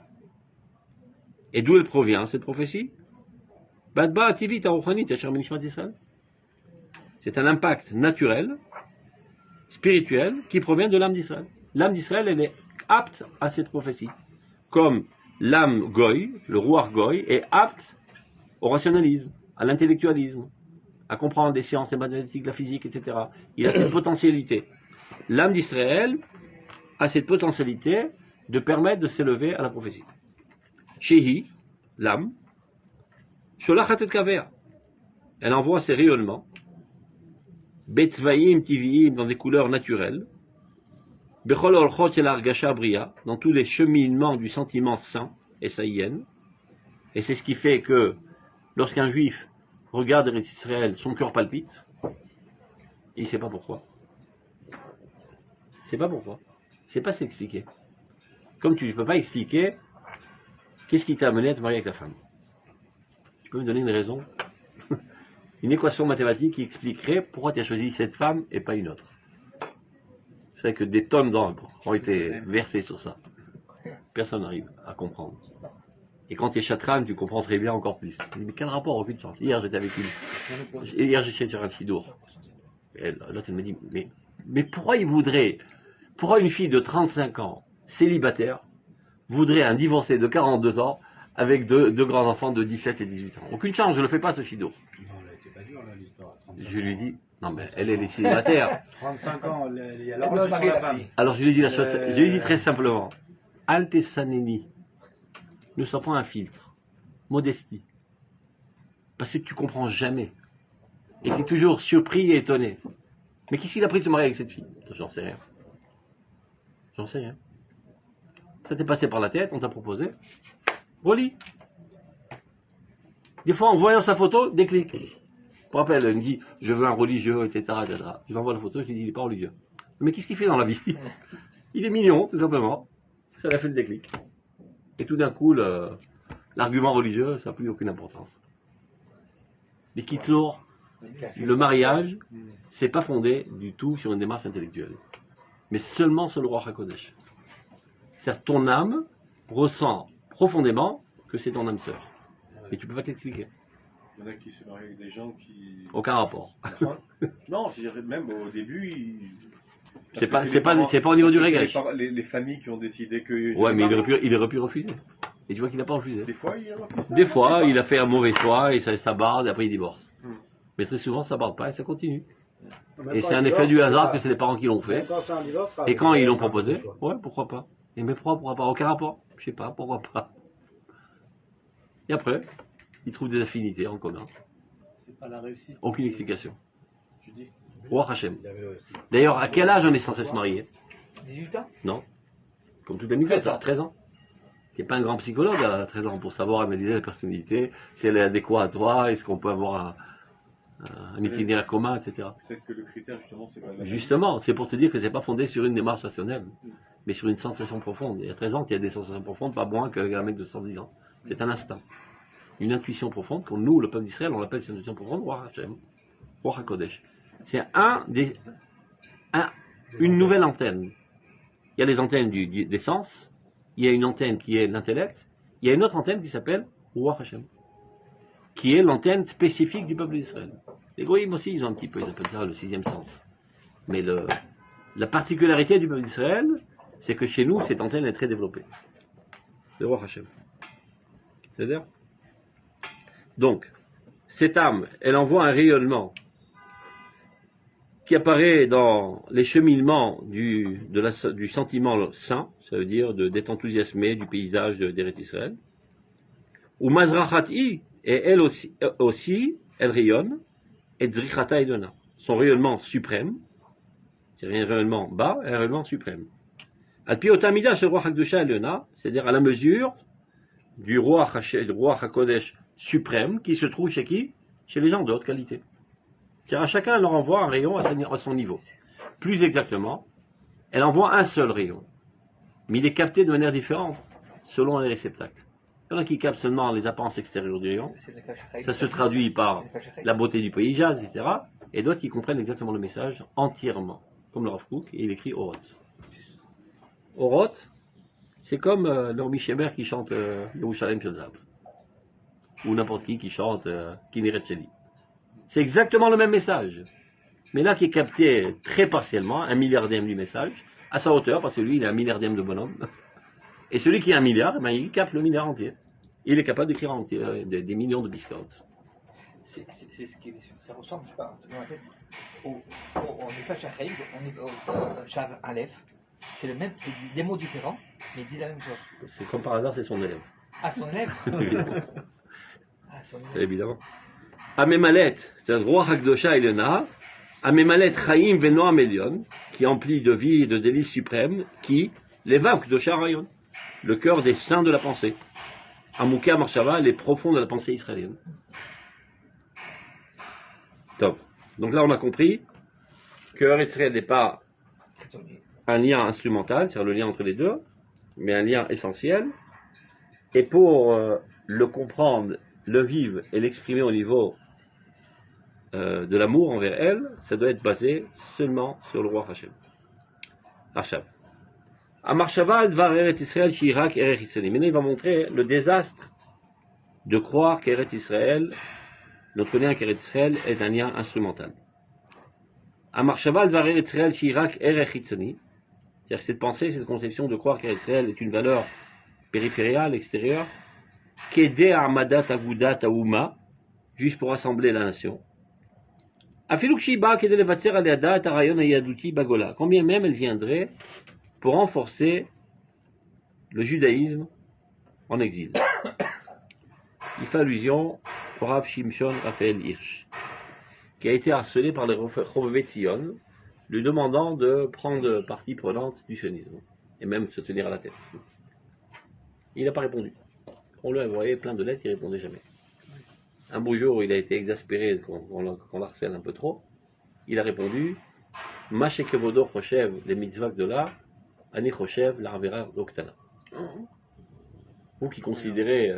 Et d'où elle provient cette prophétie? C'est un impact naturel, spirituel, qui provient de l'âme d'Israël. L'âme d'Israël, elle est apte à cette prophétie. Comme l'âme goy, le Ruach goy, est apte au rationalisme, à l'intellectualisme, à comprendre des sciences, les mathématiques, la physique, etc. Il a cette potentialité. L'âme d'Israël a cette potentialité de permettre de s'élever à la prophétie. Shehi, l'âme, Sholachat et Kaver. Elle envoie ses rayonnements, Betzvaïm, Tiviim, dans des couleurs naturelles, Bechol Orchot et l'Argasha Bria, dans tous les cheminements du sentiment saint et saïen. Et c'est ce qui fait que, lorsqu'un juif regarde Eretz Israël, son cœur palpite, il ne sait pas pourquoi. Il ne sait pas pourquoi. Il ne sait pas s'expliquer. Comme tu ne peux pas expliquer qu'est-ce qui t'a amené à te marier avec ta femme. Tu peux me donner une raison? Une équation mathématique qui expliquerait pourquoi tu as choisi cette femme et pas une autre. C'est vrai que des tonnes d'encre ont été versées sur ça. Personne n'arrive à comprendre. Et quand tu es chatran, tu comprends très bien encore plus. Tu dis, mais quel rapport, aucune chance. Hier, j'étais avec une. Hier, j'étais sur un chidour. Et l'autre, elle me dit, mais pourquoi une fille de 35 ans, célibataire, voudrait un divorcé de 42 ans avec deux grands-enfants de 17 et 18 ans? Aucune chance, je ne le fais pas, ce chidour. Non, elle était pas dure, là, l'histoire. Je lui dis, non, mais elle est célibataire. 35 ans, il y a Elle la veut se marier, la fille. Alors je lui dis la chose, je lui dis très simplement, Alte Saneni, ne sois pas un filtre, modestie. Parce que tu comprends jamais. Et tu es toujours surpris et étonné. Mais qu'est-ce qu'il a pris de se marier avec cette fille? J'en sais rien. J'en sais rien. Ça t'est passé par la tête, on t'a proposé. Relis. Des fois, en voyant sa photo, déclic. Je me rappelle, elle me dit, je veux un religieux, etc. Je lui envoie la photo, je lui dis, il n'est pas religieux. Mais qu'est-ce qu'il fait dans la vie? Il est mignon, tout simplement. Ça lui a fait le déclic. Et tout d'un coup, l'argument religieux, ça n'a plus aucune importance. Les kitsour, le mariage, c'est pas fondé du tout sur une démarche intellectuelle, mais seulement sur le roi HaKodesh. C'est-à-dire ton âme ressent profondément que c'est ton âme sœur. Et tu peux pas t'expliquer. Il y en a qui se marient avec des gens qui... Aucun rapport. Non, je dirais même au début... C'est pas au niveau du réglage. Les familles qui ont décidé que... Ouais, mais il aurait pu refuser. Et tu vois qu'il n'a pas refusé. Des fois, il refuse. Des fois, il a fait un mauvais choix et ça barde et après il divorce. Mais très souvent, ça barde pas et ça continue. Et c'est un effet du hasard que c'est les parents qui l'ont fait. Et quand ils l'ont proposé, ouais, pourquoi pas. Et mais pourquoi pas? Aucun rapport. Je sais pas, pourquoi pas. Et après, ils trouvent des affinités en commun. C'est pas la réussite. Aucune explication. Tu dis. Roi Hachem. D'ailleurs, à quel âge on est censé se marier? 18 ans? Non. Comme toute la mise, 13 ans. Tu n'es pas un grand psychologue à 13 ans pour savoir analyser la personnalité, si elle est adéquate à toi, est-ce qu'on peut avoir un itinéraire commun, etc. Peut-être que le critère, justement, c'est pas la... Justement, c'est pour te dire que c'est pas fondé sur une démarche rationnelle, mais sur une sensation profonde. Il y a 13 ans, il y a des sensations profondes, pas moins qu'un mec de 110 ans. C'est un instinct. Une intuition profonde, pour nous, le peuple d'Israël, on l'appelle cette intuition profonde, Roi Hashem, Roi HaKodesh. C'est une nouvelle antenne. Il y a les antennes des sens, il y a une antenne qui est l'intellect, il y a une autre antenne qui s'appelle Roi Hashem, qui est l'antenne spécifique du peuple d'Israël. Les goïms aussi, ils ont un petit peu, ils appellent ça le sixième sens. Mais la particularité du peuple d'Israël, c'est que chez nous, cette antenne est très développée. Le Roi Hashem. C'est-à-dire? Donc, cette âme, elle envoie un rayonnement qui apparaît dans les cheminements du sentiment saint, ça veut dire d'être enthousiasmé du paysage d'Eretz Israël. Ou Mazrachati, et elle aussi, elle rayonne, et Zrichata Edona. Son rayonnement suprême, c'est un rayonnement bas, et un rayonnement suprême. Alpi Otamida, chez le roi Hakdusha Elena, c'est-à-dire à la mesure du roi HaKodesh suprême, qui se trouve chez qui? Chez les gens de haute qualité. Car à chacun, elle leur envoie un rayon à son niveau. Plus exactement, elle envoie un seul rayon. Mais il est capté de manière différente, selon les réceptacles. Il y en a qui captent seulement les apparences extérieures du rayon. Ça se traduit par la beauté du paysage, etc. Et d'autres qui comprennent exactement le message entièrement. Comme le Rav Kook, et il écrit Oroth. Oroth, c'est comme Naomi Shemer qui chante Yerushalem Shel ou n'importe qui chante Kineret Sheli. C'est exactement le même message. Mais là qui est capté très partiellement, 1/1000e du message, à sa hauteur, parce que lui il est 1/1000e de bonhomme. Et celui qui a 1 milliard, ben, il capte le milliard entier. Il est capable d'écrire des millions de biscottes. C'est ce qui ça ressemble, je sais pas, dans la tête, on n'est pas Shachaïd, on est au Shav Aleph. C'est le même, c'est des mots différents, mais ils disent la même chose. C'est comme par hasard, c'est son élève. Ah, son élève. Évidemment. Ah, son élève. Évidemment. Amemalet, c'est un roi Hakdosha Elena. Amemalet Chaim Venoam Elion, qui emplit de vie et de délices suprêmes, qui l'évoque Kdosha Rayon, le cœur des saints de la pensée. Amouka Marshava, les profonds de la pensée israélienne. Top. Donc là, on a compris que Israël n'est pas un lien instrumental, c'est-à-dire le lien entre les deux, mais un lien essentiel. Et pour le comprendre, le vivre et l'exprimer au niveau de l'amour envers elle, ça doit être basé seulement sur le roi Hashem. Hashem. Amarshava Dvar Eretz Israël Shirak Eretz Israël. Maintenant, il va montrer le désastre de croire qu'Eretz Israël, notre lien avec Eretz Israël, est un lien instrumental. Amarshava Dvar Eretz Israël Shirak Eretz Israël. C'est-à-dire cette pensée, cette conception de croire qu'Eretz Israël est une valeur périphériale, extérieure, Kedé Armadat Agudat Aouma, juste pour rassembler la nation. Combien même elle viendrait pour renforcer le judaïsme en exil. Il fait allusion au Rav Shimshon Raphaël Hirsch, qui a été harcelé par les Chovevet Tzion, lui demandant de prendre partie prenante du sionisme, et même de se tenir à la tête. Il n'a pas répondu. On lui a envoyé plein de lettres, il ne répondait jamais. Un beau jour, il a été exaspéré qu'on l'harcèle un peu trop. Il a répondu Mashekevodo Choshev, les mitzvahs de là, Ani Choshev, l'Arvera d'Oktana. Vous qui considérez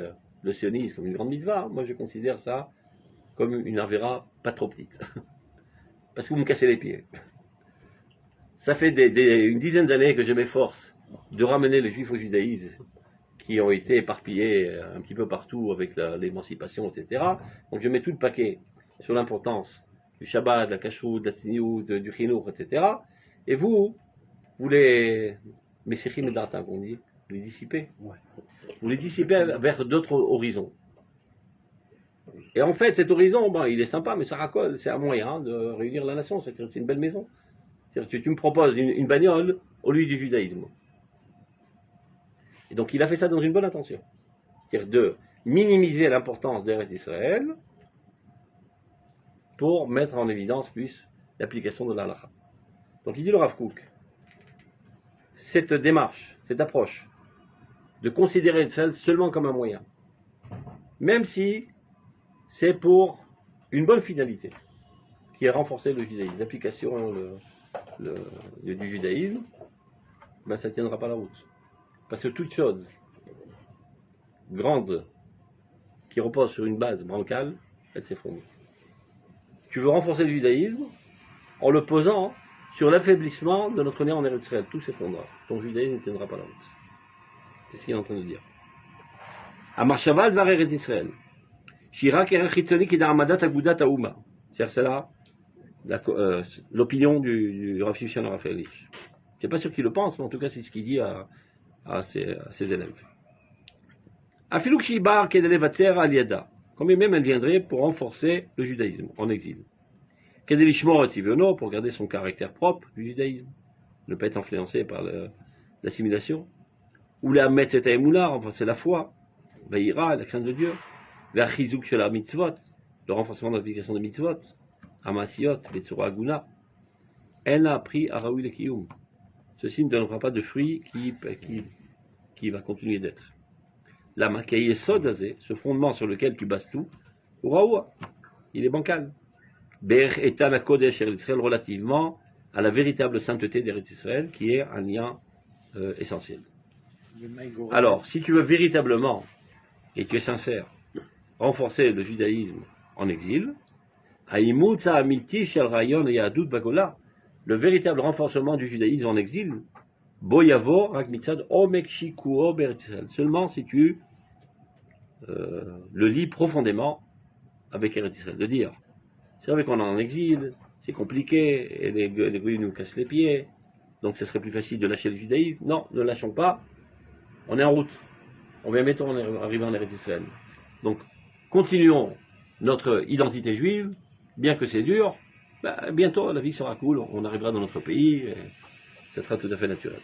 le sionisme comme une grande mitzvah, moi je considère ça comme une Arvera pas trop petite. Parce que vous me cassez les pieds. Ça fait une dizaine d'années que je m'efforce de ramener les juifs au judaïsme, qui ont été éparpillés un petit peu partout avec l'émancipation, etc. Donc je mets tout le paquet sur l'importance du Shabbat, de la Kashrut, de la Tzniut, du Chinour, etc. Et vous les Messichim et Dartin, qu'on dit, vous les dissipez. Ouais. Vous les dissipez vers d'autres horizons. Et en fait, cet horizon, bon, il est sympa, mais ça racole, c'est un moyen de réunir la nation, c'est une belle maison. C'est-à-dire que tu me proposes une bagnole au lieu du judaïsme. Et donc il a fait ça dans une bonne intention. C'est-à-dire de minimiser l'importance d'Eretz Israël pour mettre en évidence plus l'application de l'Halacha. Donc il dit le Rav Kook, cette démarche, cette approche, de considérer Israël seulement comme un moyen, même si c'est pour une bonne finalité, qui est renforcer le judaïsme, l'application du judaïsme, ben ça ne tiendra pas la route. Parce que toute chose grande qui repose sur une base bancale, elle s'effondre. Tu veux renforcer le judaïsme en le posant sur l'affaiblissement de notre lien en Eretz Israël. Tout s'effondra. Ton judaïsme ne tiendra pas la route. C'est ce qu'il est en train de dire. Amarshavad var Eretz Israël. Shirak Erechitzoni ki d'Armadat Agudat Aouma. C'est là l'opinion du Rav Shimshon Raphaël Hirsch. Je ne sais pas sûr qu'il le pense, mais en tout cas c'est ce qu'il dit à ses élèves. Afiluk Shibar Kedelevatser Aliada. Combien même elle viendrait pour renforcer le judaïsme en exil. Kedelishmor Tziviono, pour garder son caractère propre du judaïsme, ne pas être influencé par l'assimilation. Ou la Metz et Emoula, enfin c'est la foi. Vaïra, la crainte de Dieu. Verchizouk shel mitzvot, le renforcement de l'application des mitzvot. Amasiot, Betsura Aguna. Elle a appris à Raoul et Kiyum. Ceci ne donnera pas de fruits qui va continuer d'être. La Makaïe Sodazé, ce fondement sur lequel tu bases tout, Raoua, il est bancal. Ber Etan Kodesh Israël relativement à la véritable sainteté d'Eretz Israël, qui est un lien essentiel. Alors, si tu veux véritablement, et tu es sincère, renforcer le judaïsme en exil, le véritable renforcement du judaïsme en exil, seulement si tu le lis profondément avec Eretz Israël. De dire, c'est vrai qu'on est en exil, c'est compliqué, et les goïs nous cassent les pieds, donc ce serait plus facile de lâcher le judaïsme. Non, ne lâchons pas, on est en route. On vient bientôt arriver en Eretz Israël. Donc, continuons notre identité juive, bien que c'est dur, bientôt la vie sera cool, on arrivera dans notre pays, et ça sera tout à fait naturel.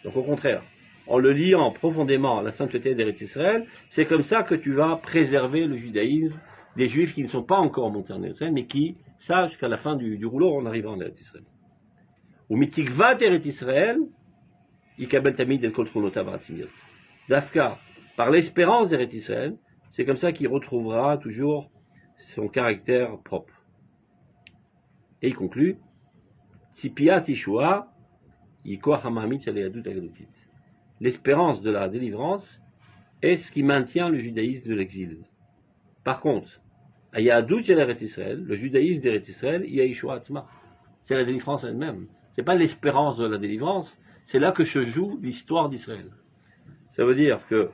Donc au contraire, en le liant profondément à la sainteté d'Eretz Israël, c'est comme ça que tu vas préserver le judaïsme des juifs qui ne sont pas encore montés en Eretz Israël, mais qui sachent qu'à la fin du rouleau, on arrivera en Eretz Israël. Ou mitikvat Eretz Israël, ikabel tamid el kol tchunotav ha'atzmiyot. Dafka, par l'espérance d'Eretz Israël, c'est comme ça qu'il retrouvera toujours son caractère propre. Et il conclut, Tzipiat Yeshua, Yikoach HaMa'amit Shel Yahadut HaGalutit. L'espérance de la délivrance est ce qui maintient le judaïsme de l'exil. Par contre, à Yahadut Shel Eretz Israël, le judaïsme d'Eretz Israël, il y a Yeshua Atzma. C'est la délivrance elle-même. C'est pas l'espérance de la délivrance, c'est là que se joue l'histoire d'Israël. Ça veut dire que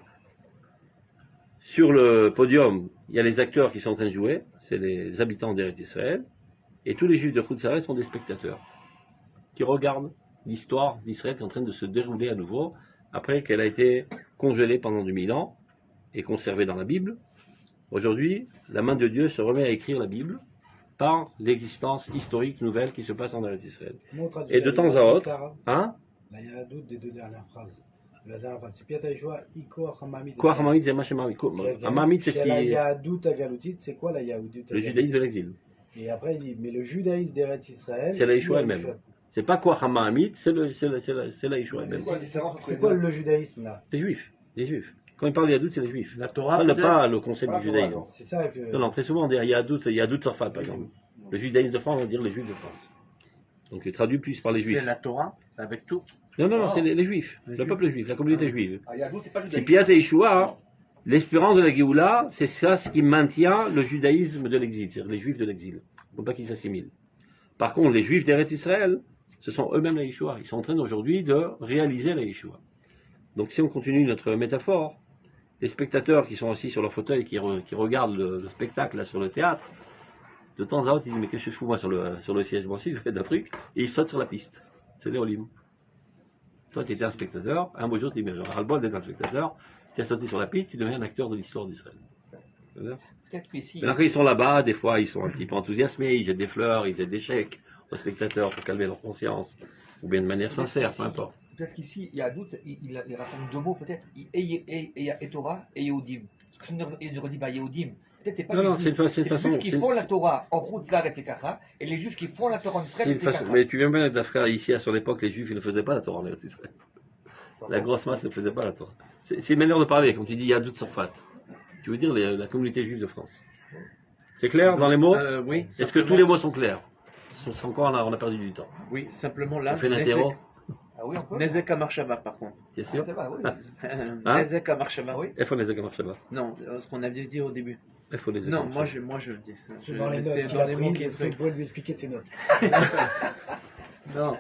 sur le podium, il y a les acteurs qui sont en train de jouer, c'est les habitants d'Eretz Israël, et tous les juifs de Chutz sont des spectateurs qui regardent l'histoire d'Israël qui est en train de se dérouler à nouveau après qu'elle a été congelée pendant 2000 ans et conservée dans la Bible. Aujourd'hui, la main de Dieu se remet à écrire la Bible par l'existence historique nouvelle qui se passe en Eretz Israël. Et de temps à autre, hein? Là, il y a un doute des deux dernières phrases. La dernière phrase, c'est Piata Yeshua, Ikoach HaMa'amit. Koach HaMa'amit, c'est Mashemami. HaMa'amit, c'est ce qui La est Yahadut HaGalutit, c'est quoi la Yahadut le judaïsme de l'exil. Et après, il dit, mais le judaïsme d'Eretz Israël, C'est la Yeshua elle-même. C'est pas Koach HaMa'amit, c'est la Yeshua elle-même. C'est quoi le judaïsme là? Les juifs, les juifs. Quand il parle de Yahadut, c'est les juifs. La Torah, Pas le concept du judaïsme. C'est ça que. Non, très souvent on dit Yahadut Sarfat, par exemple. Le judaïsme de France, on va dire les juifs de France. Donc il traduit plus par les juifs. c'est la Torah, avec tout. Non, c'est les juifs, le peuple juif, la communauté juive. Ah, Yahadut, c'est pas le C'est judaïsme. Piat et Yeshua, l'espérance de la Géoula, c'est ça ce qui maintient le judaïsme de l'exil, c'est-à-dire les juifs de l'exil. Il ne faut pas qu'ils s'assimilent. Par contre, les juifs d'Eretz Israël, ce sont eux-mêmes la Yeshua. Ils sont en train aujourd'hui de réaliser la Yeshua. Donc si on continue notre métaphore, les spectateurs qui sont assis sur leur fauteuil, qui regardent le spectacle là, sur le théâtre, de temps à autre, ils disent, mais qu'est-ce que je fous moi sur le siège? Moi aussi, je fais d'un truc, et ils sautent sur la piste. C'est les Olim. Toi, tu étais un spectateur, un beau jour, tu dis, mais j'aurais ras-le-bol d'être un spectateur, tu as sauté sur la piste, tu deviens un acteur de l'histoire d'Israël. Peut-être qu'ici. Maintenant, quand ils sont là-bas, des fois, ils sont un petit peu enthousiasmés, ils jettent des fleurs, ils jettent des chèques aux spectateurs pour calmer leur conscience, ou bien de manière sincère, peu importe. Peut-être qu'ici, Yahadut, il rassemble deux mots, peut-être. Et Torah et Yehudim. Parce que il ne redit pas Yehudim. Peut-être c'est pas Non, les c'est une juifs façon. qui font la Torah en Chutz-Laretz et Sekara, et les juifs qui font la Torah en Israël, C'est une façon. Mais tu viens bien d'Afrique, ici, à son époque, les juifs, ils ne faisaient pas la Torah en Eretz Israël. La grosse masse ne faisait pas la Torah. C'est une manière de parler, quand tu dis Yahadut Sarfat. Tu veux dire la communauté juive de France. C'est clair dans les mots? Oui. Est-ce que tous les mots sont clairs? Encore, on a perdu du temps. Oui, simplement là. On fait l'interro. Ah oui, on peut. Nezek Amarshava, par contre. T'es sûr? C'est vrai, oui. Hein? Nezek Amarshava. Oui. Il faut les Agamachaba. Non, ce qu'on avait dit au début. Il faut les Non, moi je le dis. C'est dans les notes. C'est Il dans a les pris, mots il qui faut que lui expliquer ses notes. Non,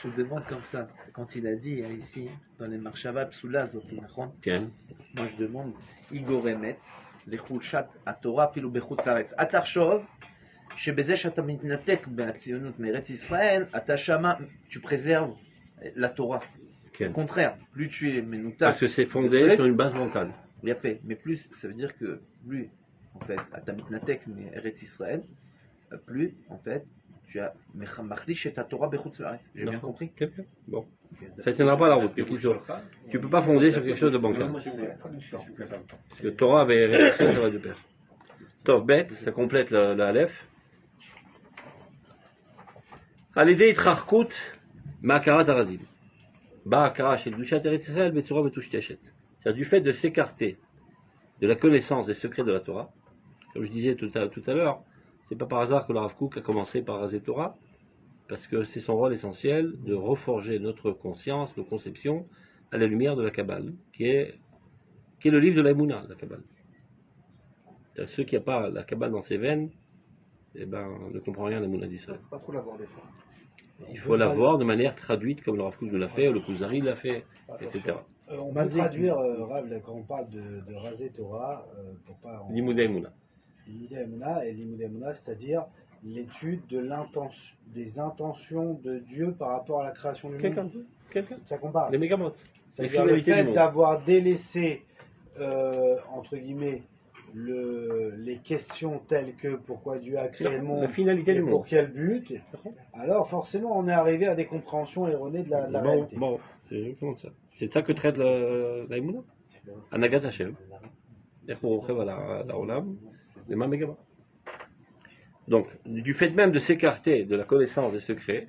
je vous demande comme ça. Quand il a dit ici, dans les Marshava Psoula Zotinachon, Tiens. moi je demande Igor Emet, les Chulchat, à Torah, Pilou Bechut Saretz. Atarchov, שבזה שאתה מתנתק מהציונות מארץ ישראל, אתה שמה, tu préserves la Torah. Okay. Au contraire, plus tu es menoutak. Parce que c'est fondé sur une base mentale. Bien fait, mais plus, ça veut dire que plus, en fait, à ta mitnatek, mais Eretz Israël, plus, en fait, tu as machlish et ta Torah bechutz la'aretz. J'ai bien compris. Quelqu'un Bon. Ça ne tiendra pas la route. Tu ne peux pas fonder sur quelque chose de bancal. Parce que Torah et ça va de pair. Tov bet, ça complète la Aleph. À l'idée, Itrarkut, Ma'akarat Arazim. Ba'akara shel Dushat Eretz Israël, Betzura Betushteshet. C'est-à-dire du fait de s'écarter de la connaissance des secrets de la Torah. Comme je disais tout à l'heure, c'est pas par hasard que le Rav Kook a commencé par raser Torah, parce que c'est son rôle essentiel de reforger notre conscience, nos conceptions, à la lumière de la Kabbale, qui est le livre de l'Aïmouna, la Kabbale. Ceux qui n'ont pas la Kabbale dans ses veines, eh ben, ne comprennent rien de l'Aïmouna d'Israël. Pas trop l'avoir des fois. Il faut la voir de manière traduite, comme le Rav Kook l'a fait, ou le Kuzari l'a fait, etc. On peut traduire, Rav, quand on parle de raser Torah, pour pas... L'Imoudé Aïmouna. L'Imoudé Aïmouna, et l'Imoudé Aïmouna, c'est-à-dire l'étude des intentions de Dieu par rapport à la création du monde. Quelqu'un C'est ça qu'on parle. Les mégamotes. C'est-à-dire le fait d'avoir délaissé, entre guillemets, les questions telles que pourquoi Dieu a créé le monde, la finalité et du pour monde. quel but, alors forcément on est arrivé à des compréhensions erronées de la réalité. Bon, c'est exactement ça. C'est ça que traite l'Aïmouna. Anagat Hashem. Donc, du fait même de s'écarter de la connaissance des secrets,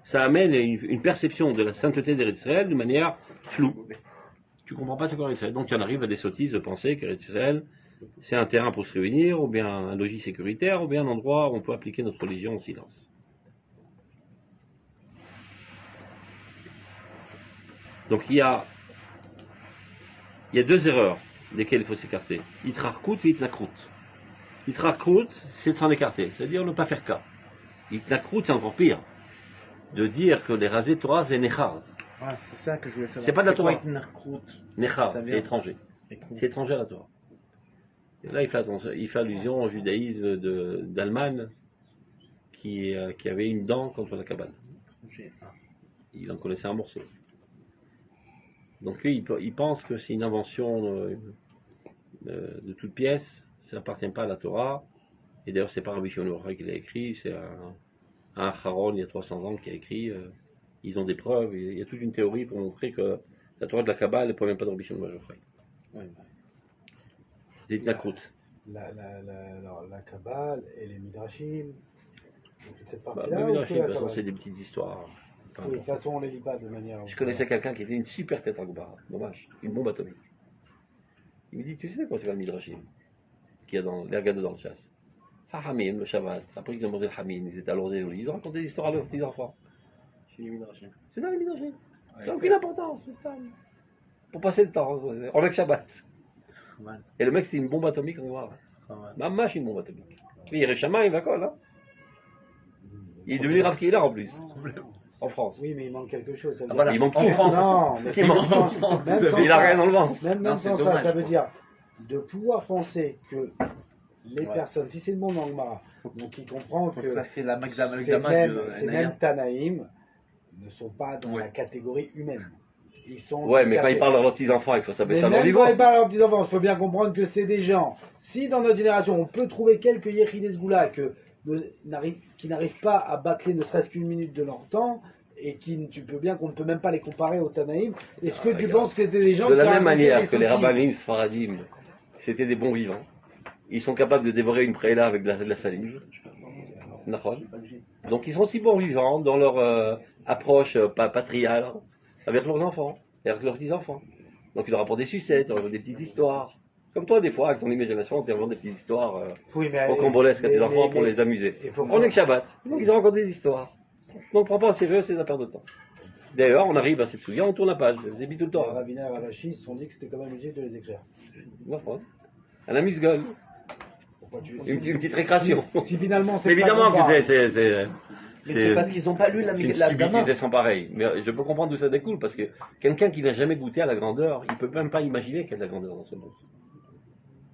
ça amène une perception de la sainteté d'Eretz Israël de manière floue. Tu comprends pas ce qu'est Eretz Israël. Donc, tu en arrives à des sottises de penser qu'Eretz Israël, c'est un terrain pour se réunir, ou bien un logis sécuritaire, ou bien un endroit où on peut appliquer notre religion en silence. Donc, il y a deux erreurs desquelles il faut s'écarter. Itrarkut et Itnakrut. Itrarkut, c'est de s'en écarter, c'est-à-dire ne pas faire cas. Itnakrut, c'est encore pire. De dire que les rasés Torah, c'est Nechar. Ah, c'est ça que je voulais savoir. C'est pas de la Torah. Nechar, Nechar, c'est étranger. C'est étranger à la Torah. Et là, il fait allusion au judaïsme d'Allemagne qui avait une dent contre la Kabbale. Il en connaissait un morceau. Donc lui, il pense que c'est une invention de toute pièce, ça n'appartient pas à la Torah. Et d'ailleurs, c'est pas Rabbi Shimon Bar Yochai qui l'a écrit, c'est un Haron il y a 300 ans qui a écrit. Ils ont des preuves, il y a toute une théorie pour montrer que la Torah de la Kabbale ne provient pas de Rabbi Shimon Bar Yochai. C'est une croûte. La Kabbale et les Midrashim, toute cette partie-là. Les Midrashim, de toute façon, c'est des petites histoires. Oui, de toute façon, on ne les lit pas de manière... Je connaissais quelqu'un qui était une super tête en Goubara, dommage, une bombe atomique. Il me dit, tu sais quoi c'est le Midrashim qu'il y a dans les regards dans le chasse. Hamim, le Shabbat, après ils ont mangé le Hamim, ils étaient à l'Orzé, ils ont raconté des histoires à leurs petits enfants. C'est les Midrashim. C'est dans les Midrashim. Ça n'a aucune importance, c'est ça. Pour passer le temps, on a que Shabbat. Et le mec c'était une bombe atomique en Goubara. Maman, c'est une bombe atomique. Il y a Réchama, il va quoi là. Il est devenu Rav Kehila en plus. En France. Oui, mais il manque quelque chose. Ça veut Voilà, dire... il manque en France. Non, mais Il manque sans il a ça, rien dans le ventre. Même Non, sans c'est ça, dommage, ça veut quoi. dire de pouvoir penser que les Ouais. personnes, si c'est le monde en Gemara, donc il comprend que Ça, c'est la ces mêmes Tanaïm ne sont pas dans la catégorie humaine. Ils sont Ouais, mais quand ils parlent à leurs petits-enfants, il faut mais s'abaisser à leur même niveau. quand ils parlent à leurs petits-enfants, il faut bien comprendre que c'est des gens. Si dans notre génération, on peut trouver quelques Yechidei Sgoula qui n'arrivent pas à bâcler ne serait-ce qu'une minute de leur temps, et tu peux bien qu'on ne peut même pas les comparer aux Tanaïm, est-ce que tu penses que c'était des gens De qui la même racontaient manière des que les sottises rabbinim sfaradim, c'était des bons vivants. Ils sont capables de dévorer une préla avec de la salive. Nachon. Donc ils sont aussi bons vivants dans leur approche patriale avec leurs enfants et avec leurs petits-enfants. Donc ils leur apportent des sucettes, ils leur apportent des petites histoires. Comme toi, des fois, avec ton imagination, tu inventes des petites histoires Oui, mais rocambolesques à tes enfants pour mais- les amuser. il faut On est que Shabbat. Donc ils ont raconté des histoires. Donc prends pas au sérieux, c'est une affaire de temps. D'ailleurs, on arrive à cette souillure, on tourne la page. Je les tout le temps. Ravina et Ravachi se sont dit que c'était quand même utile de les écrire. Un amuse-gueule. Pourquoi tu... Une petite récréation. Si finalement c'est Mais évidemment ça qu'on que parle. Mais c'est parce qu'ils n'ont pas lu la c'est une Gama. stupidité sans pareil. Mais je peux comprendre d'où ça découle, parce que quelqu'un qui n'a jamais goûté à la grandeur, il peut même pas imaginer qu'il y a de la grandeur dans ce monde.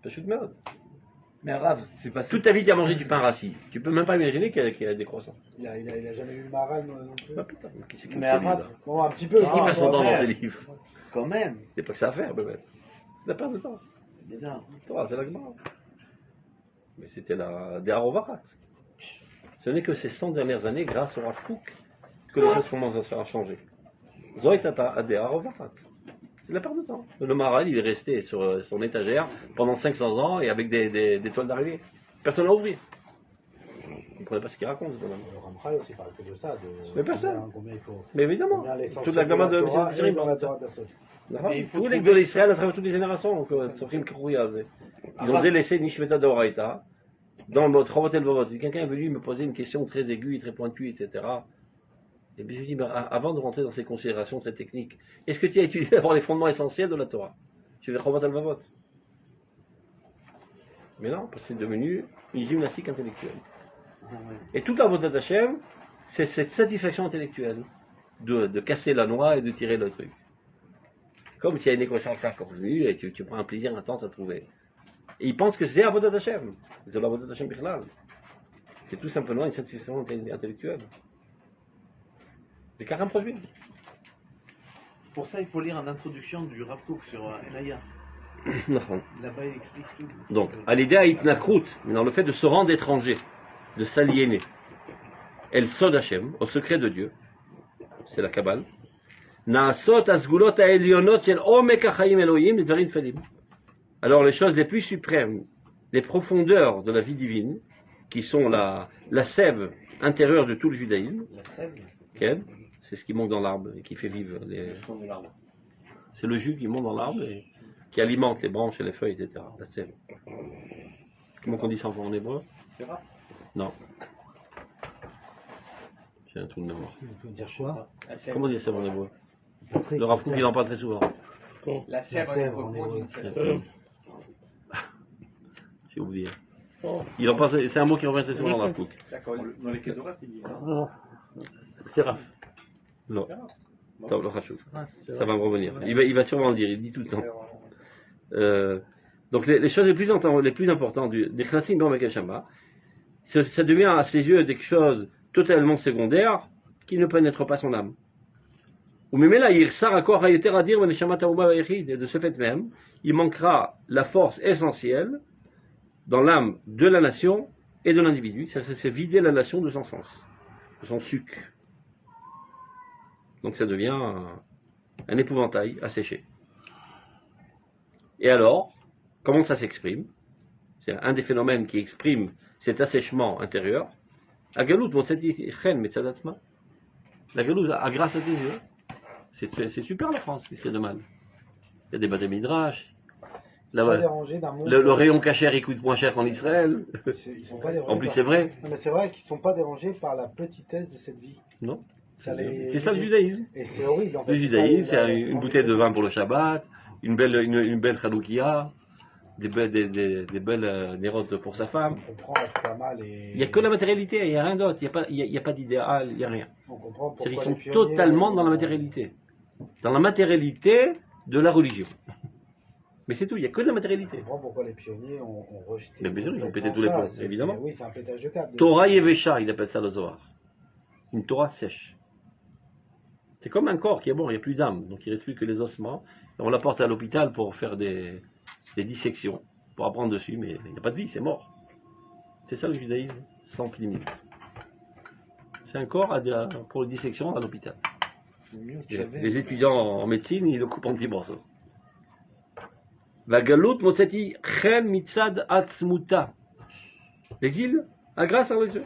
C'est une merde. Mais Rav, c'est pas Toute ta vie, tu as mangé du pain rassis. Tu peux même pas imaginer qu'il y a des croissants. Il a jamais lu le Maral non plus. Ah putain, qui c'est qui Mais fait après, livre, là Bon, un petit peu. Qu'est-ce qui hein, passe son temps dans frère. ces livres? quand même. C'est pas que ça à faire, bébé. C'est la perte de temps. C'est bizarre. Toi, c'est la Gemara. Mais c'était la des Harovarat. Ce n'est que ces 100 dernières années, grâce au Rav Kook, que les choses commencent à changer. Zoït Adéa Rovarat. C'est la perte de temps. Le Maharal, il est resté sur son étagère pendant 500 ans et avec des toiles d'arrivée. Personne n'a ouvert. Vous ne comprenez pas ce qu'il raconte, ce bonhomme. Le Ramchal aussi parle que de ça. Mais personne. Combien il faut. Mais évidemment. Toute la gamme de Torah Jérémie. et dans la Torah d'Assot. Tous les Gdolei Israël à travers toutes les générations, donc ils ont délaissé Nishmeta Doraita dans le mode Chavotel Vavot. Quelqu'un est venu me poser une question très aiguë et très pointue, etc. Et puis je lui dis, avant de rentrer dans ces considérations très techniques, est-ce que tu as étudié d'abord les fondements essentiels de la Torah? Tu veux Chavotel Vavot? Mais non, parce que c'est devenu une gymnastique intellectuelle. Et toute la Vodat Hashem, c'est cette satisfaction intellectuelle de casser la noix et de tirer le truc. Comme s'il y a une équation inconvenue et tu prends un plaisir intense à trouver. Et ils pensent que c'est Avodat Hashem. C'est l'Avodat Hashem Bichlal. C'est tout simplement une satisfaction intellectuelle. C'est qu'à rien produit. Pour ça, il faut lire en introduction du Rav Kook sur Elaya. Là-bas, il explique tout. Donc, à l'idée à Itnakrut, dans le fait de se rendre étranger, de s'aliéner. El Sod Hashem, au secret de Dieu, c'est la Kabbale. Naasot asgulot ha'elyonot shel omek ha'chaim Elohim dvarim tfalim. Alors les choses les plus suprêmes, les profondeurs de la vie divine, qui sont la sève intérieure de tout le judaïsme, c'est ce qui monte dans l'arbre et qui fait vivre les... C'est le jus qui monte dans l'arbre et qui alimente les branches et les feuilles, etc. La sève. Comment on dit ça en hébreu? Non. J'ai un trou de mémoire. On peut dire quoi? Comment dire ça en hébreu? Le Rav Kook, il en parle très souvent. La sève en hébreu. J'ai oublié. Il en parle, c'est un mot qui revient très souvent dans le Rav Kook. Dans les Kédorat, il dit. C'est Raph. Non. Ça, le Rachou. Ça va me revenir. Il va sûrement le dire, il dit tout le temps. Donc les choses les plus importantes des Chassim dans Mekel Shama, ça devient à ses yeux des choses totalement secondaires qui ne pénètrent pas son âme. Ou même là, il sert à quoi Hayeter à dire, de ce fait même, il manquera la force essentielle dans l'âme de la nation et de l'individu. Ça c'est vider la nation de son sens, de son sucre. Donc ça devient un épouvantail à sécher. Et alors, comment ça s'exprime? C'est un des phénomènes qui exprime cet assèchement intérieur. Agalout, la galoute, grâce à tes yeux. C'est super la France, qu'est-ce qu'il y a de mal? Il y a des bâtés midrash. Le rayon cachère il coûte moins cher qu'en Israël. Ils sont pas dérangés en plus, c'est vrai. Non, mais c'est vrai qu'ils ne sont pas dérangés par la petitesse de cette vie. Non. C'est ça le judaïsme. Et c'est horrible. En fait, le judaïsme, c'est une bouteille de vin pour le Shabbat, une belle Chaloukia, des belles nérotes pour sa femme. On comprend pas mal et... Il n'y a que la matérialité, il n'y a rien d'autre. Il n'y a pas d'idéal, il n'y a rien. On comprend pourquoi Ils sont totalement dans la matérialité. Dans la matérialité de la religion. Mais c'est tout, il n'y a que de la matérialité. On comprend pourquoi les pionniers ont rejeté. Mais bien sûr, ils ont pété tous les plombs, évidemment. Oui, c'est un pétage de câble. Torah Yevesha, il appelle ça le Zohar. Une Torah sèche. C'est comme un corps qui est bon, il n'y a plus d'âme, donc il ne reste plus que les ossements. Et on l'apporte à l'hôpital pour faire des dissections, pour apprendre dessus, mais il n'y a pas de vie, c'est mort. C'est ça le judaïsme, sans limite. C'est un corps pour la dissection à l'hôpital. Les étudiants en médecine, ils le coupent en petits morceaux. La galoute motseti chen mitzad atzmuta. L'exil a grâce à Dieu.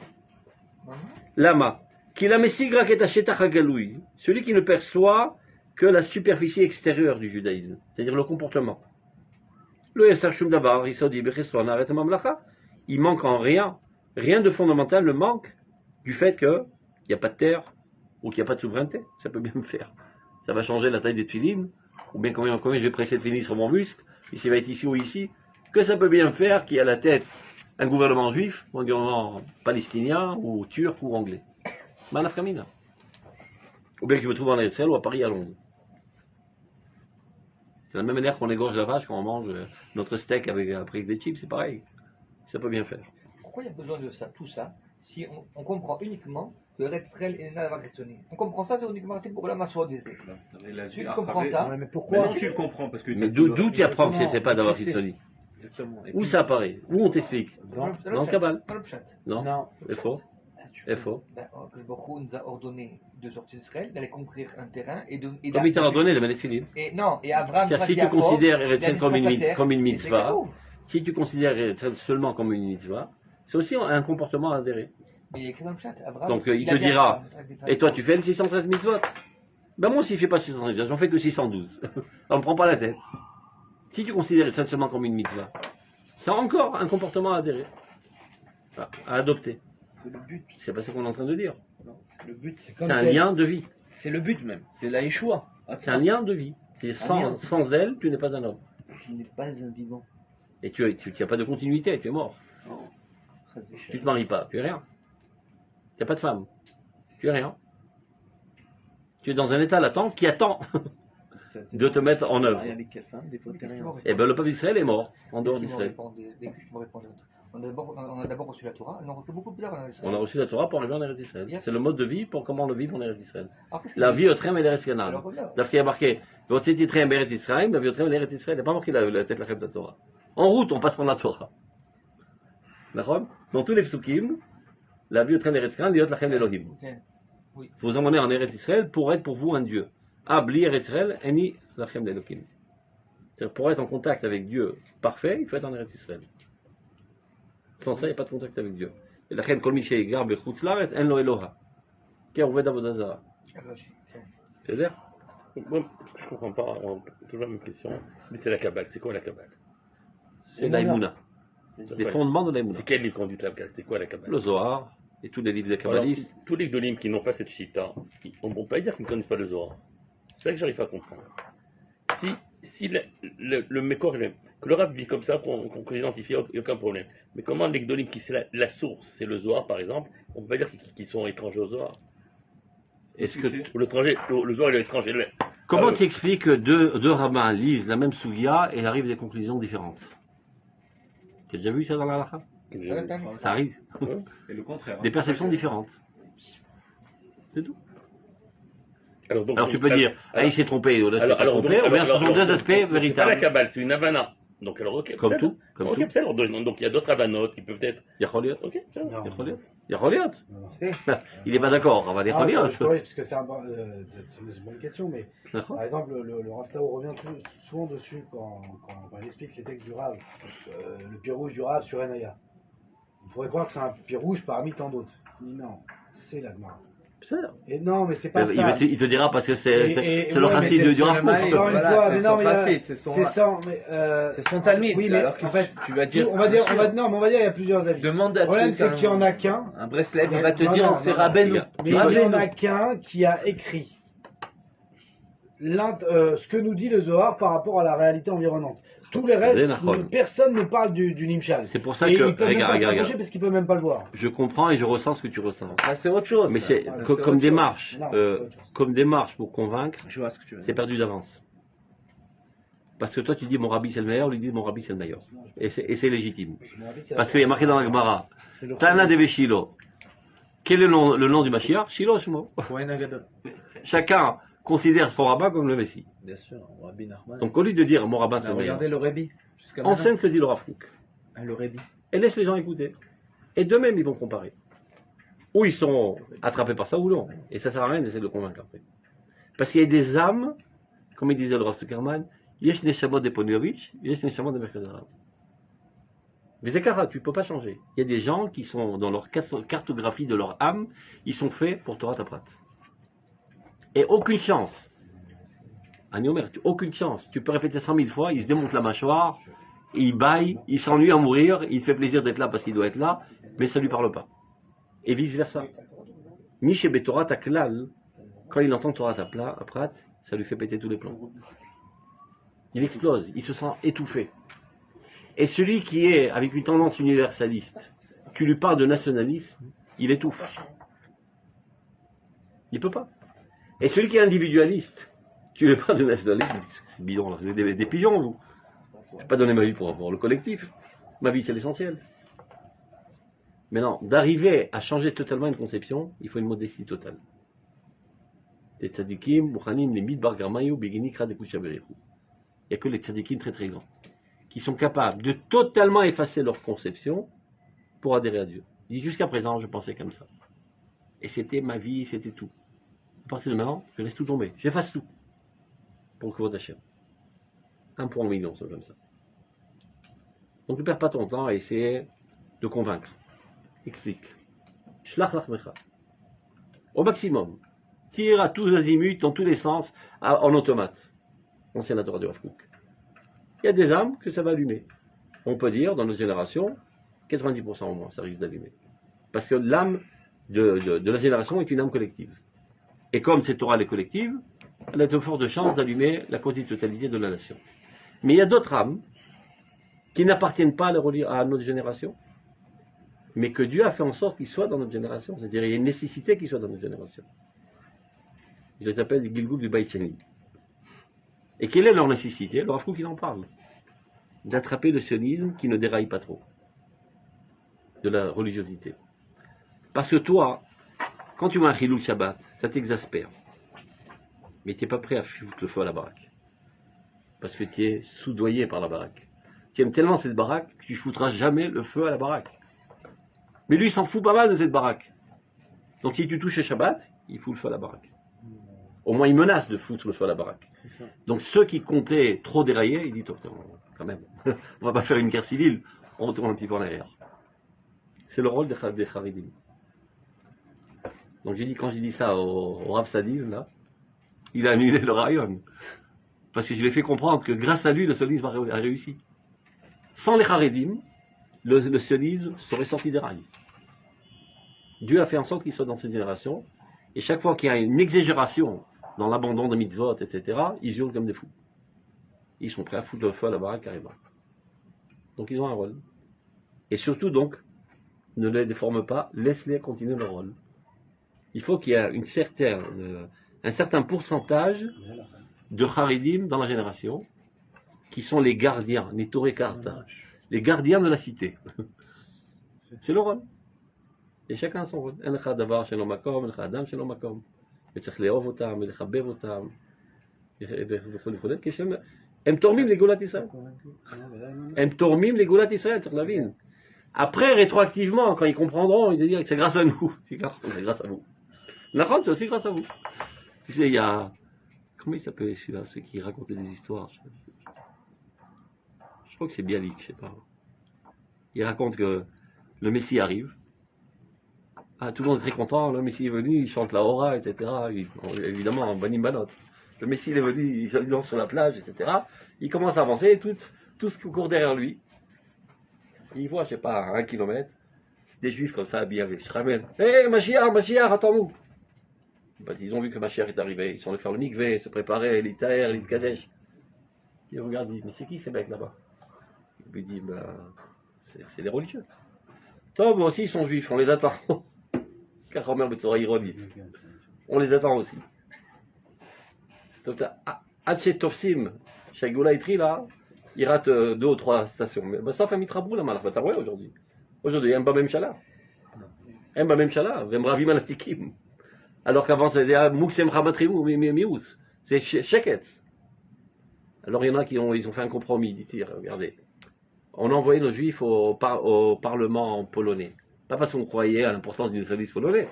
Lama. Qu'il a messigra ket hashetach hagaloui. Celui qui ne perçoit que la superficie extérieure du judaïsme, c'est-à-dire le comportement. Le yasar shum davar isodi bechesron aret mamlacha. Il manque en rien de fondamental ne manque du fait qu'il n'y a pas de terre ou qu'il n'y a pas de souveraineté. Ça peut bien me faire. Ça va changer la taille des tefilines, ou bien combien je vais presser le tefilin sur mon muscle, et s'il va être ici ou ici, que ça peut bien me faire qu'il y a à la tête un gouvernement juif, ou un gouvernement palestinien, ou turc, ou anglais. Manafkamina. Ou bien que je me trouve en Eretz ou à Paris, à Londres. C'est la même manière qu'on égorge la vache quand on mange notre steak avec des chips, c'est pareil. Ça peut bien faire. Pourquoi il y a besoin de ça, tout ça, si on comprend uniquement que Retzrel et Nana on comprend ça, c'est uniquement pour la masse d'essai. Si tu comprends ça, mais pourquoi non, tu le comprends parce que. Mais d'où tu apprends que c'est pas d'avoir Hitzoni? Exactement. Où ça apparaît? Où on t'explique? Dans le Kabbal. Dans le chat. Non, Non. c'est faux. Faux. Que Baruch nous a ordonné de sortir d'Israël, d'aller conquérir un terrain et de. Comme il t'a ordonné, le Maléfilim. Et non, et Abraham. Si tu considères Eretz comme une et mitzvah, si tu considères Eretz seulement comme une mitzvah, c'est aussi un comportement à adhérer. Mais il y a écrit dans le chat, Abraham. Donc il te dira, et toi tu fais les 613 mitzvot? Ben moi aussi je ne fais pas 613 mitzvot, j'en fais que 612. On ne me prend pas la tête. Si tu considères Eretz seulement comme une mitzvah, c'est encore un comportement à adhérer, à adopter. C'est le but. C'est pas ce qu'on est en train de dire. Non, c'est le but. C'est un lien de vie. C'est le but même. C'est la Yeshua. C'est un lien de vie. C'est-à-dire sans elle, tu n'es pas un homme. Tu n'es pas un vivant. Et tu n'as pas de continuité, tu es mort. Non. Tu ne te maries pas, tu es rien. Tu n'as pas de femme, tu es rien. Tu es dans un état latent qui attend de te mettre en œuvre. Avec quelle femme, des fois, t'es rien. Et bien le peuple d'Israël est mort, en dehors d'Israël. On a d'abord reçu la Torah, on a reçu beaucoup plus tard. On a reçu la Torah pour arriver en Eretz Israël. C'est le mode de vie pour comment on le vit en Eretz Israël. Alors, La vie au trem et l'Eretz Canaan. D'ailleurs, il y a marqué votre cité trem et Eretz Israël, la vie au trem et l'Eretz Israël. Il n'y a pas marqué la tête la de la Torah. En route, on passe par la Torah. D'accord? Dans tous les psukim, la vie au trem et l'Eretz Canaan, la chem Elohim. Oui. Vous vous emmenez en Eretz Israël pour être pour vous un Dieu. Bli Eretz Israël, eni la chem Elohim. C'est-à-dire pour être en contact avec Dieu parfait, il faut être en Eretz Israël. Sans ça, il n'y a pas de contact avec Dieu. Et la reine Kolmiché Gar Bechutz Laretz, en lo Eloha. Car on va dans vos Zara. C'est clair? Moi, je ne comprends pas, toujours la même question. Mais c'est la Kabbale. C'est quoi la Kabbale? C'est l'Aïmouna. Les fondements de l'Aïmouna. C'est quel livre qu'on dit la Kabbale? C'est quoi la Kabbale? Le Zohar et tous les livres des kabbalistes. Tous les livres de l'hymne qui n'ont pas cette chita, on ne peut pas dire qu'ils ne connaissent pas le Zohar. C'est ça que j'arrive pas à comprendre. Si le Mekor, que le Rav vit comme ça, qu'on identifie, il n'y a aucun problème. Mais comment les Gdolim, qui c'est la source, c'est le Zohar par exemple, on ne peut pas dire qu'ils sont étrangers au Zohar. Est-ce que le Zohar il est étranger. Comment tu expliques que deux rabbins lisent la même sougia et arrivent à des conclusions différentes? Tu as déjà vu ça dans la halakha? Ça arrive. Et le contraire. Des perceptions différentes. C'est tout. Alors tu peux alors, dire, il s'est trompé, ou là s'est alors, trompé, ou bien ce sont deux aspects C'est pas la véritables. Kabbale, c'est une Havana. Donc alors, ok. Comme tout. Donc il y a d'autres Havanotes qui peuvent être. Yacholiot. Ok, ça va. Yacholiot. Il n'est pas d'accord, on va dire Yacholiot. Oui, parce que c'est une bonne question, mais par exemple, le Rav Tao revient souvent dessus quand il explique les textes du Rav, le pied rouge du Rav sur Enaya. On pourrait croire que c'est un pied rouge parmi tant d'autres. Non, c'est la Gemara. Et non, mais c'est pas ça. Il te dira parce que c'est le racine du Rav. Encore une fois, mais non, mais c'est son talmid. Oui, mais alors en fait, tu vas dire. on va dire il y a plusieurs avis. Demande à le problème, c'est qu'il n'y en a qu'un. Un Breslev, il va te dire c'est Rabbeinu. Mais il n'y en a qu'un qui a écrit ce que nous dit le Zohar par rapport à la réalité environnante. Tous les restes, personne ne parle du Nimshal. C'est pour ça et que. Ils peuvent même pas s'approcher parce qu'ils peuvent même pas le voir. Je comprends et je ressens ce que tu ressens. Ça, c'est autre chose. Mais c'est comme démarche. Comme démarche pour convaincre, c'est perdu d'avance. Parce que toi, tu dis mon rabbi c'est le meilleur, lui dit mon rabbi c'est le meilleur. Et c'est légitime. Parce qu'il y a marqué dans la Gemara Tana de Shilo. Quel est le nom du Mashiach? Shilo Shmo. Chacun considère son rabbin comme le Messie. Bien sûr, Rabbi Nachman. Donc au lieu de dire mon rabbin c'est le meilleur, regardez le Rebbi. enseigne ce que dit le Rav Kook. Le Rebbi. Et laisse les gens écouter. Et d'eux-mêmes ils vont comparer. Ou ils sont attrapés par ça ou non. Et ça sert à rien d'essayer de le convaincre après. Parce qu'il y a des âmes, comme il disait le Rav Zuckerman, Yesh Neshamot de Ponovitch, Yesh Neshamot de Merkaz Arav. Mais Zekara, tu ne peux pas changer. Il y a des gens qui sont dans leur cartographie de leur âme, ils sont faits pour Torah Taprat. Et aucune chance. Aniomer, aucune chance. Tu peux répéter 100 000 fois, il se démonte la mâchoire, il baille, il s'ennuie à mourir, il fait plaisir d'être là parce qu'il doit être là, mais ça ne lui parle pas. Et vice versa. Miché Betorah Taklal, quand il entend Torah Taprat, ça lui fait péter tous les plombs. Il explose, il se sent étouffé. Et celui qui est avec une tendance universaliste, tu lui parles de nationalisme, il étouffe. Il ne peut pas. Et celui qui est individualiste, tu lui parles de nationalisme, c'est bidon, là, vous êtes des pigeons, vous. Je ne vais pas donner ma vie pour le collectif. Ma vie, c'est l'essentiel. Mais non, d'arriver à changer totalement une conception, il faut une modestie totale. Les tzadikim, mouchanim, les midbar garmayu, begini kra de kuchaberechu. Il n'y a que les tzadikim très très grands qui sont capables de totalement effacer leur conception pour adhérer à Dieu. Il dit jusqu'à présent, je pensais comme ça. Et c'était ma vie, c'était tout. À partir de maintenant, je laisse tout tomber. J'efface tout. Pour le Kavod Hashem. Un pour un million, c'est comme ça. Donc ne perds pas ton temps à essayer de convaincre. Explique. Shlach lachmecha. Au maximum. Tire à tous azimuts, dans tous les sens, en automate. Ancien Torah de Rav Kook. Il y a des âmes que ça va allumer. On peut dire, dans notre génération, 90% au moins, ça risque d'allumer. Parce que l'âme de la génération est une âme collective. Et comme cette Torah est collective, elle a de fortes chances d'allumer la quasi-totalité de la nation. Mais il y a d'autres âmes qui n'appartiennent pas à notre génération, mais que Dieu a fait en sorte qu'ils soient dans notre génération. C'est-à-dire qu'il y a une nécessité qu'ils soient dans notre génération. Je les appelle les Gilgoul du Beit Sheni. Et quelle est leur nécessité? Le Rav Kook, il en parle. D'attraper le sionisme qui ne déraille pas trop. De la religiosité. Parce que toi, quand tu vois un Chilul Shabbat, ça t'exaspère. Mais tu n'es pas prêt à foutre le feu à la baraque. Parce que tu es soudoyé par la baraque. Tu aimes tellement cette baraque que tu ne foutras jamais le feu à la baraque. Mais lui, il s'en fout pas mal de cette baraque. Donc si tu touches le Shabbat, il fout le feu à la baraque. Au moins, il menace de foutre le feu à la baraque. Donc ceux qui comptaient trop dérailler, ils disent, oh, quand même, on va pas faire une guerre civile, on retourne un petit peu en arrière. C'est le rôle des Haridim. Donc quand j'ai dit ça au Rav Sadil, là, il a annulé le rayon. Parce que je lui ai fait comprendre que grâce à lui, le sionisme a réussi. Sans les Haridim, le sionisme serait sorti des rails. Dieu a fait en sorte qu'il soit dans cette génération, et chaque fois qu'il y a une exagération dans l'abandon de mitzvot, etc., ils hurlent comme des fous. Ils sont prêts à foutre le feu à la baraque carrément. Donc ils ont un rôle. Et surtout donc, ne les déforme pas, laisse-les continuer leur rôle. Il faut qu'il y ait un certain pourcentage de Haridim dans la génération, qui sont les gardiens, les Torekarta, les gardiens de la cité. C'est le rôle. Et chacun a son rôle. En אחד דבר שאינו מקום, en אחד אדם שאינו מקום. וצריך לאהוב אותם, ולחבב אותם, וכו'. הם תורמים לגאולת ישראל. הם תורמים לגאולת ישראל, צריך להבין. Après, rétroactivement, quand ils comprendront, ils vont dire que c'est grâce à nous. C'est grâce à vous. L'Achon, c'est aussi grâce à vous. Tu sais, il y a... Comment il s'appelait celui-là, ceux qui racontaient des histoires? Je crois que c'est Bialik, je sais pas. Il raconte que le Messie arrive. Ah, tout le monde est très content, le Messie est venu, il chante la Hora, etc. Évidemment, en Banim Banot. Le Messie est venu, il danse sur la plage, etc. Il commence à avancer, tout ce qui court derrière lui. Il voit, je sais pas, à 1 kilomètre, des juifs comme ça, habillés avec Shramel. Hé, Mashiach, attends-nous. Ben, ils ont vu que Mashiach est arrivé, ils sont allés faire le mikvé, se préparer, l'Itaer, l'Itkadesh. Il regarde, il dit, mais c'est qui ces mecs là-bas? Il lui dit, ben, c'est les religieux. Toi, moi aussi, ils sont juifs, on les attend. Car Omer Betzora ironite. On les attend aussi. Haché Tofsim, chez Goula Itri, là, il rate 2 ou 3 stations. Mais ça fait mitrabou la malach. T'as aujourd'hui. Aujourd'hui, il y a un Bamem Shala. Un Bamem Shala, Vemravim Alatikim. Alors qu'avant, c'était Mouksem Ramatrimu, Mious. C'est Sheketz. Alors il y en a qui ont fait un compromis, dit-il, regardez. On a envoyé nos juifs au Parlement polonais. Pas parce qu'on croyait à l'importance du service polonais,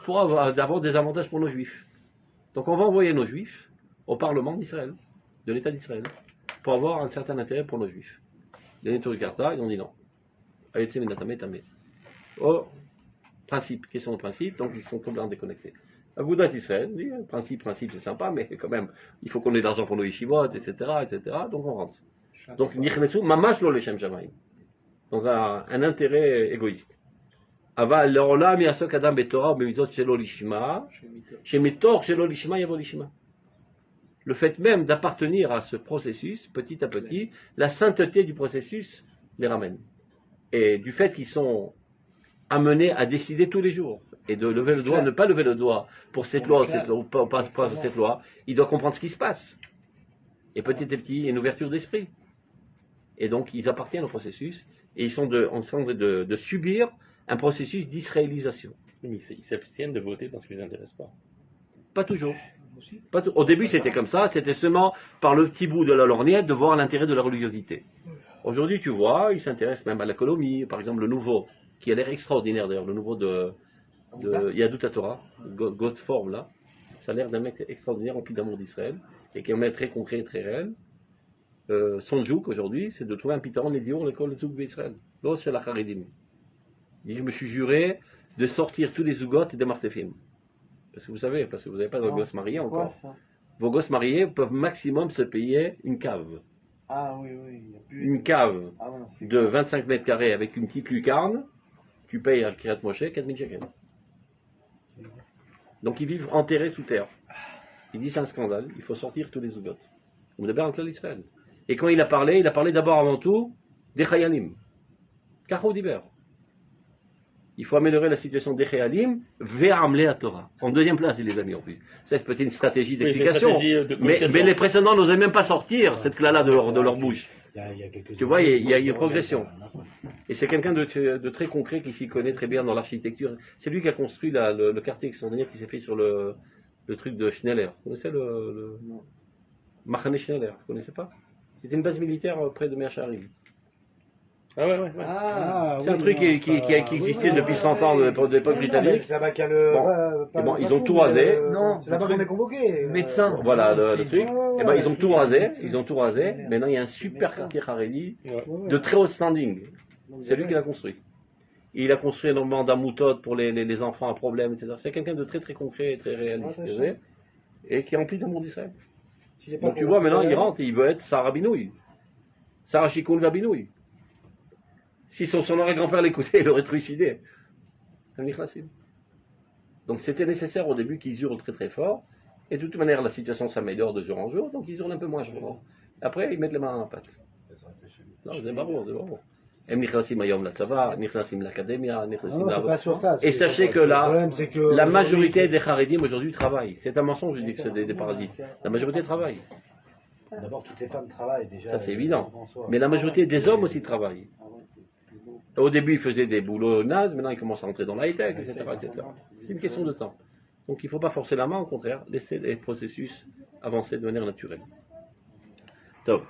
pour avoir des avantages pour nos juifs. Donc on va envoyer nos juifs au Parlement d'Israël, de l'État d'Israël, pour avoir un certain intérêt pour nos juifs. Les Tourikarta, ils ont dit non. Oh, principe, question de principe, donc ils sont complètement déconnectés. Agudat Israël dit, principe, c'est sympa, mais quand même, il faut qu'on ait de l'argent pour nos yeshivot, etc., donc on rentre. Donc, Nichnesu, mamash lo leshem shamayim. Dans un intérêt égoïste. Aval le'olam yasok adam betorah b'mitzvot shelo lishma, shemitor shelo lishma yavo lishma. Le fait même d'appartenir à ce processus, petit à petit, la sainteté du processus les ramène. Et du fait qu'ils sont amenés à décider tous les jours, et de lever le doigt, ne pas lever le doigt pour cette loi, ou pas cette loi, il doit comprendre ce qui se passe. Et petit à petit, il y a une ouverture d'esprit. Et donc, ils appartiennent au processus, et ils sont en train de subir un processus d'israélisation. Ils s'abstiennent de voter parce qu'ils ne les intéressent pas. Pas toujours. Au début, c'était comme ça, c'était seulement par le petit bout de la lorgnette de voir l'intérêt de la religiosité. Aujourd'hui, tu vois, ils s'intéressent même à l'économie, par exemple le nouveau, qui a l'air extraordinaire d'ailleurs, le nouveau de de Yadut Torah, Godform là. Ça a l'air d'un mec extraordinaire, rempli d'amour d'Israël, et qui est un mec très concret et très réel. Son jouk aujourd'hui, c'est de trouver un pitaron médior l'école de Zouk d'Israël. L'autre, c'est la Haredim. Il dit, je me suis juré de sortir tous les zougotes et des martefim. Parce que vous savez, parce que vous n'avez pas de gosses mariés encore. Vos gosses mariés peuvent maximum se payer une cave. Ah oui, oui. Il y a plus... Une cave Ah, ouais, c'est de 25 mètres carrés avec une petite lucarne, tu payes à Kiryat Moshe 4000 shekels. Donc ils vivent enterrés sous terre. Il dit c'est un scandale, il faut sortir tous les zougotes. On me en Israël. Et quand il a parlé d'abord avant tout des Chayalim. Kachou Diber. Il faut améliorer la situation des Chayalim vers Amlé à Torah. En deuxième place, il les a mis en plus. Ça, c'est peut-être une stratégie d'explication. Mais les précédents n'osaient même pas sortir cette clé-là de leur bouche. Tu vois, il y a une progression. Et c'est quelqu'un de très concret qui s'y connaît très bien dans l'architecture. C'est lui qui a construit le quartier extraordinaire qui s'est fait sur le truc de Schneller. Vous connaissez le Machane Schneller? Vous connaissez pas? C'était une base militaire près de Meacharim. Ah ouais. C'est un truc qui existait depuis 100 ans de l'époque britannique. C'est là-bas qu'il y a Bon, ils ont tout rasé. Non, c'est là-bas qu'on est convoqué. Médecin. Voilà le truc. Et ben ils ont tout rasé. Maintenant il y a un super quartier Haredi de très haut standing. C'est lui qui l'a construit. Il a construit énormément d'amoutotes pour les enfants à problème, etc. C'est quelqu'un de très très concret et très réaliste. Et qui est rempli d'amour d'Israël. Donc tu vois, maintenant il rentre et il veut être Sarah Binouï. Sarah Shikoun Binouï. Si son arrière-grand-père l'écoutait, il aurait trucidé. Donc c'était nécessaire au début qu'ils hurlent très très fort. Et de toute manière, la situation s'améliore de jour en jour, donc ils hurlent un peu moins fort. Après, ils mettent les mains dans la pâte. Non, c'est bravo. Ils נכנסים היום לצבא, נכנסים לאקדמיה, נכנסים לעבודה. Et sachez que la majorité des Haredim aujourd'hui travaillent. C'est un mensonge, je dis que c'est des parasites. La majorité travaille. D'abord, toutes les femmes travaillent déjà. Ça, c'est évident. Mais la majorité des hommes aussi travaillent. Au début, ils faisaient des boulots nazes, maintenant ils commencent à entrer dans l'high-tech, etc. C'est une question de temps. Donc il ne faut pas forcer la main, au contraire, laisser les processus avancer de manière naturelle. Top.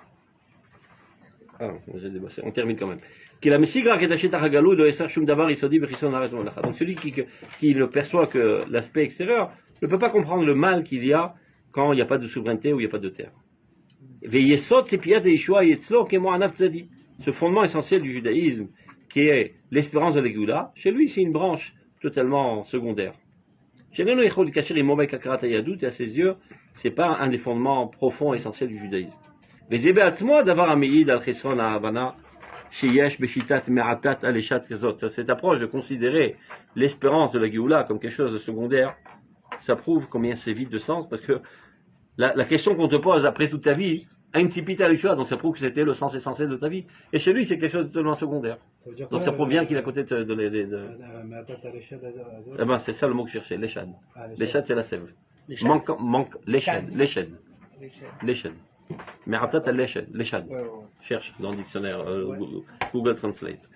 Ah, j'ai débossé. On termine quand même. Donc celui qui ne perçoit que l'aspect extérieur ne peut pas comprendre le mal qu'il y a quand il n'y a pas de souveraineté ou il n'y a pas de terre. Ce fondement essentiel du judaïsme, qui est l'espérance de l'Egula, chez lui c'est une branche totalement secondaire. Et à ses yeux, ce n'est pas un des fondements profonds et essentiels du judaïsme. Cette approche de considérer l'espérance de la Géoula comme quelque chose de secondaire, ça prouve combien c'est vide de sens, parce que la question qu'on te pose après toute ta vie, a une tipita à l'Ishua, donc ça prouve que c'était le sens essentiel de ta vie. Et chez lui, c'est quelque chose de totalement secondaire. Donc ça prouve bien qu'il est à côté de... Eh ben, c'est ça le mot que je cherchais, l'échad. L'échad, c'est la sève. Manque l'échad. L'échad. Mais atat à l'échad. Cherche dans le dictionnaire Google Translate.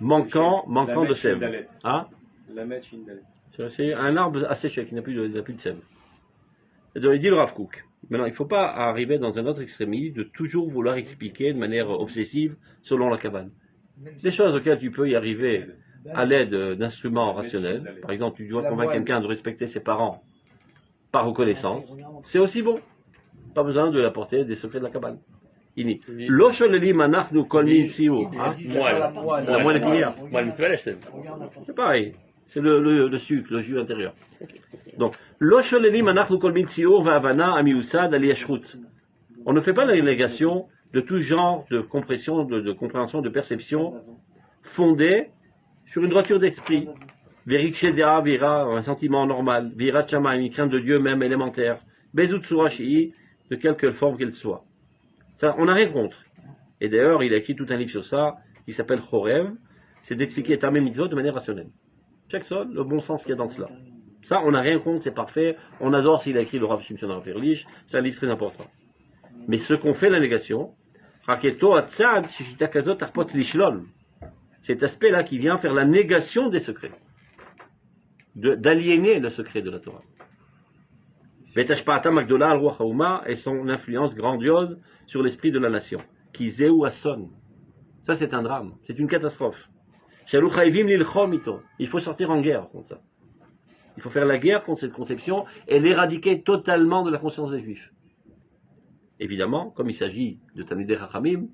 Manquant de sève. Hein? C'est un arbre asséché qui n'a plus de sève. Donc, il dit le Rav Kook. Maintenant, il ne faut pas arriver dans un autre extrémisme de toujours vouloir expliquer de manière obsessive selon la cabane. Des choses auxquelles tu peux y arriver à l'aide d'instruments rationnels. Par exemple, tu dois convaincre quelqu'un de respecter ses parents par reconnaissance. C'est aussi bon. Pas besoin de l'apporter des secrets de la cabane. La moelle épinière. C'est pareil. C'est le sucre, le jus intérieur. Donc, on ne fait pas la négation de tout genre de compréhension, de compréhension, de perception fondée sur une droiture d'esprit. Un sentiment normal, une crainte de Dieu même élémentaire, de quelque forme qu'elle soit. Ça, on n'a rien contre. Et d'ailleurs, il a écrit tout un livre sur ça, qui s'appelle Chorev, c'est d'expliquer Tamé Mitzvot de manière rationnelle. Chaque sol, le bon sens qu'il y a dans cela. Ça, on n'a rien contre, c'est parfait. On adore s'il a écrit le Rav Shimshon Rav Ehrlich, c'est un livre très important. Mais ce qu'on fait la négation, cet aspect-là qui vient faire la négation des secrets, d'aliéner le secret de la Torah. Et son influence grandiose sur l'esprit de la nation. Ça, c'est un drame, c'est une catastrophe. She'alu chayvim lilchom ito. Il faut sortir en guerre contre ça. Il faut faire la guerre contre cette conception et l'éradiquer totalement de la conscience des Juifs. Évidemment, comme il s'agit de Talmidei Chachamim,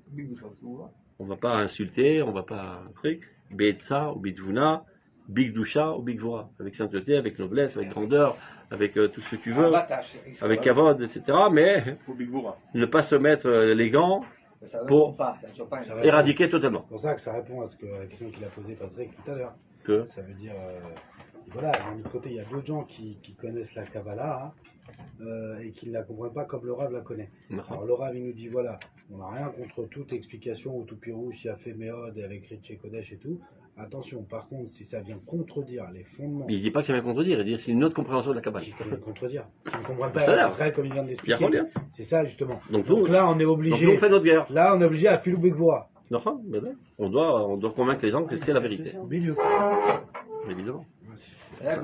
on ne va pas insulter, on ne va pas un truc, Be'etza ou Bidvuna, Bigdusha ou Bigvora, avec sainteté, avec noblesse, avec grandeur, avec tout ce que tu veux, avec kavod, etc. Mais Pour Big Vora. ne pas se mettre les gants pour éradiquer totalement. C'est pour ça que ça répond à la question qu'il a posée Patrick tout à l'heure. Que Ça veut dire, voilà, d'un autre côté, il y a d'autres gens qui connaissent la Kabbalah et qui ne la comprennent pas comme le Rav la connaît. Alors le Rav, il nous dit, voilà, on n'a rien contre toute explication ou tout pirouche, il a fait Méod et avec Ritchie Kodesh et tout. Attention, par contre, si ça vient contredire les fondements, il ne dit pas que ça vient contredire, il dit que c'est une autre compréhension de la Kabbalah. qui vient contredire, qui ne comprennent pas Ça a l'air. Israël comme il vient de Bien l'expliquer. bien. C'est ça, justement. Donc, Donc là, on est Donc obligé. nous, on fait notre guerre. Là, on est obligé à Philou Begvoa. Non, ben non. On doit convaincre les gens que c'est la vérité. Milieu. Évidemment. Là,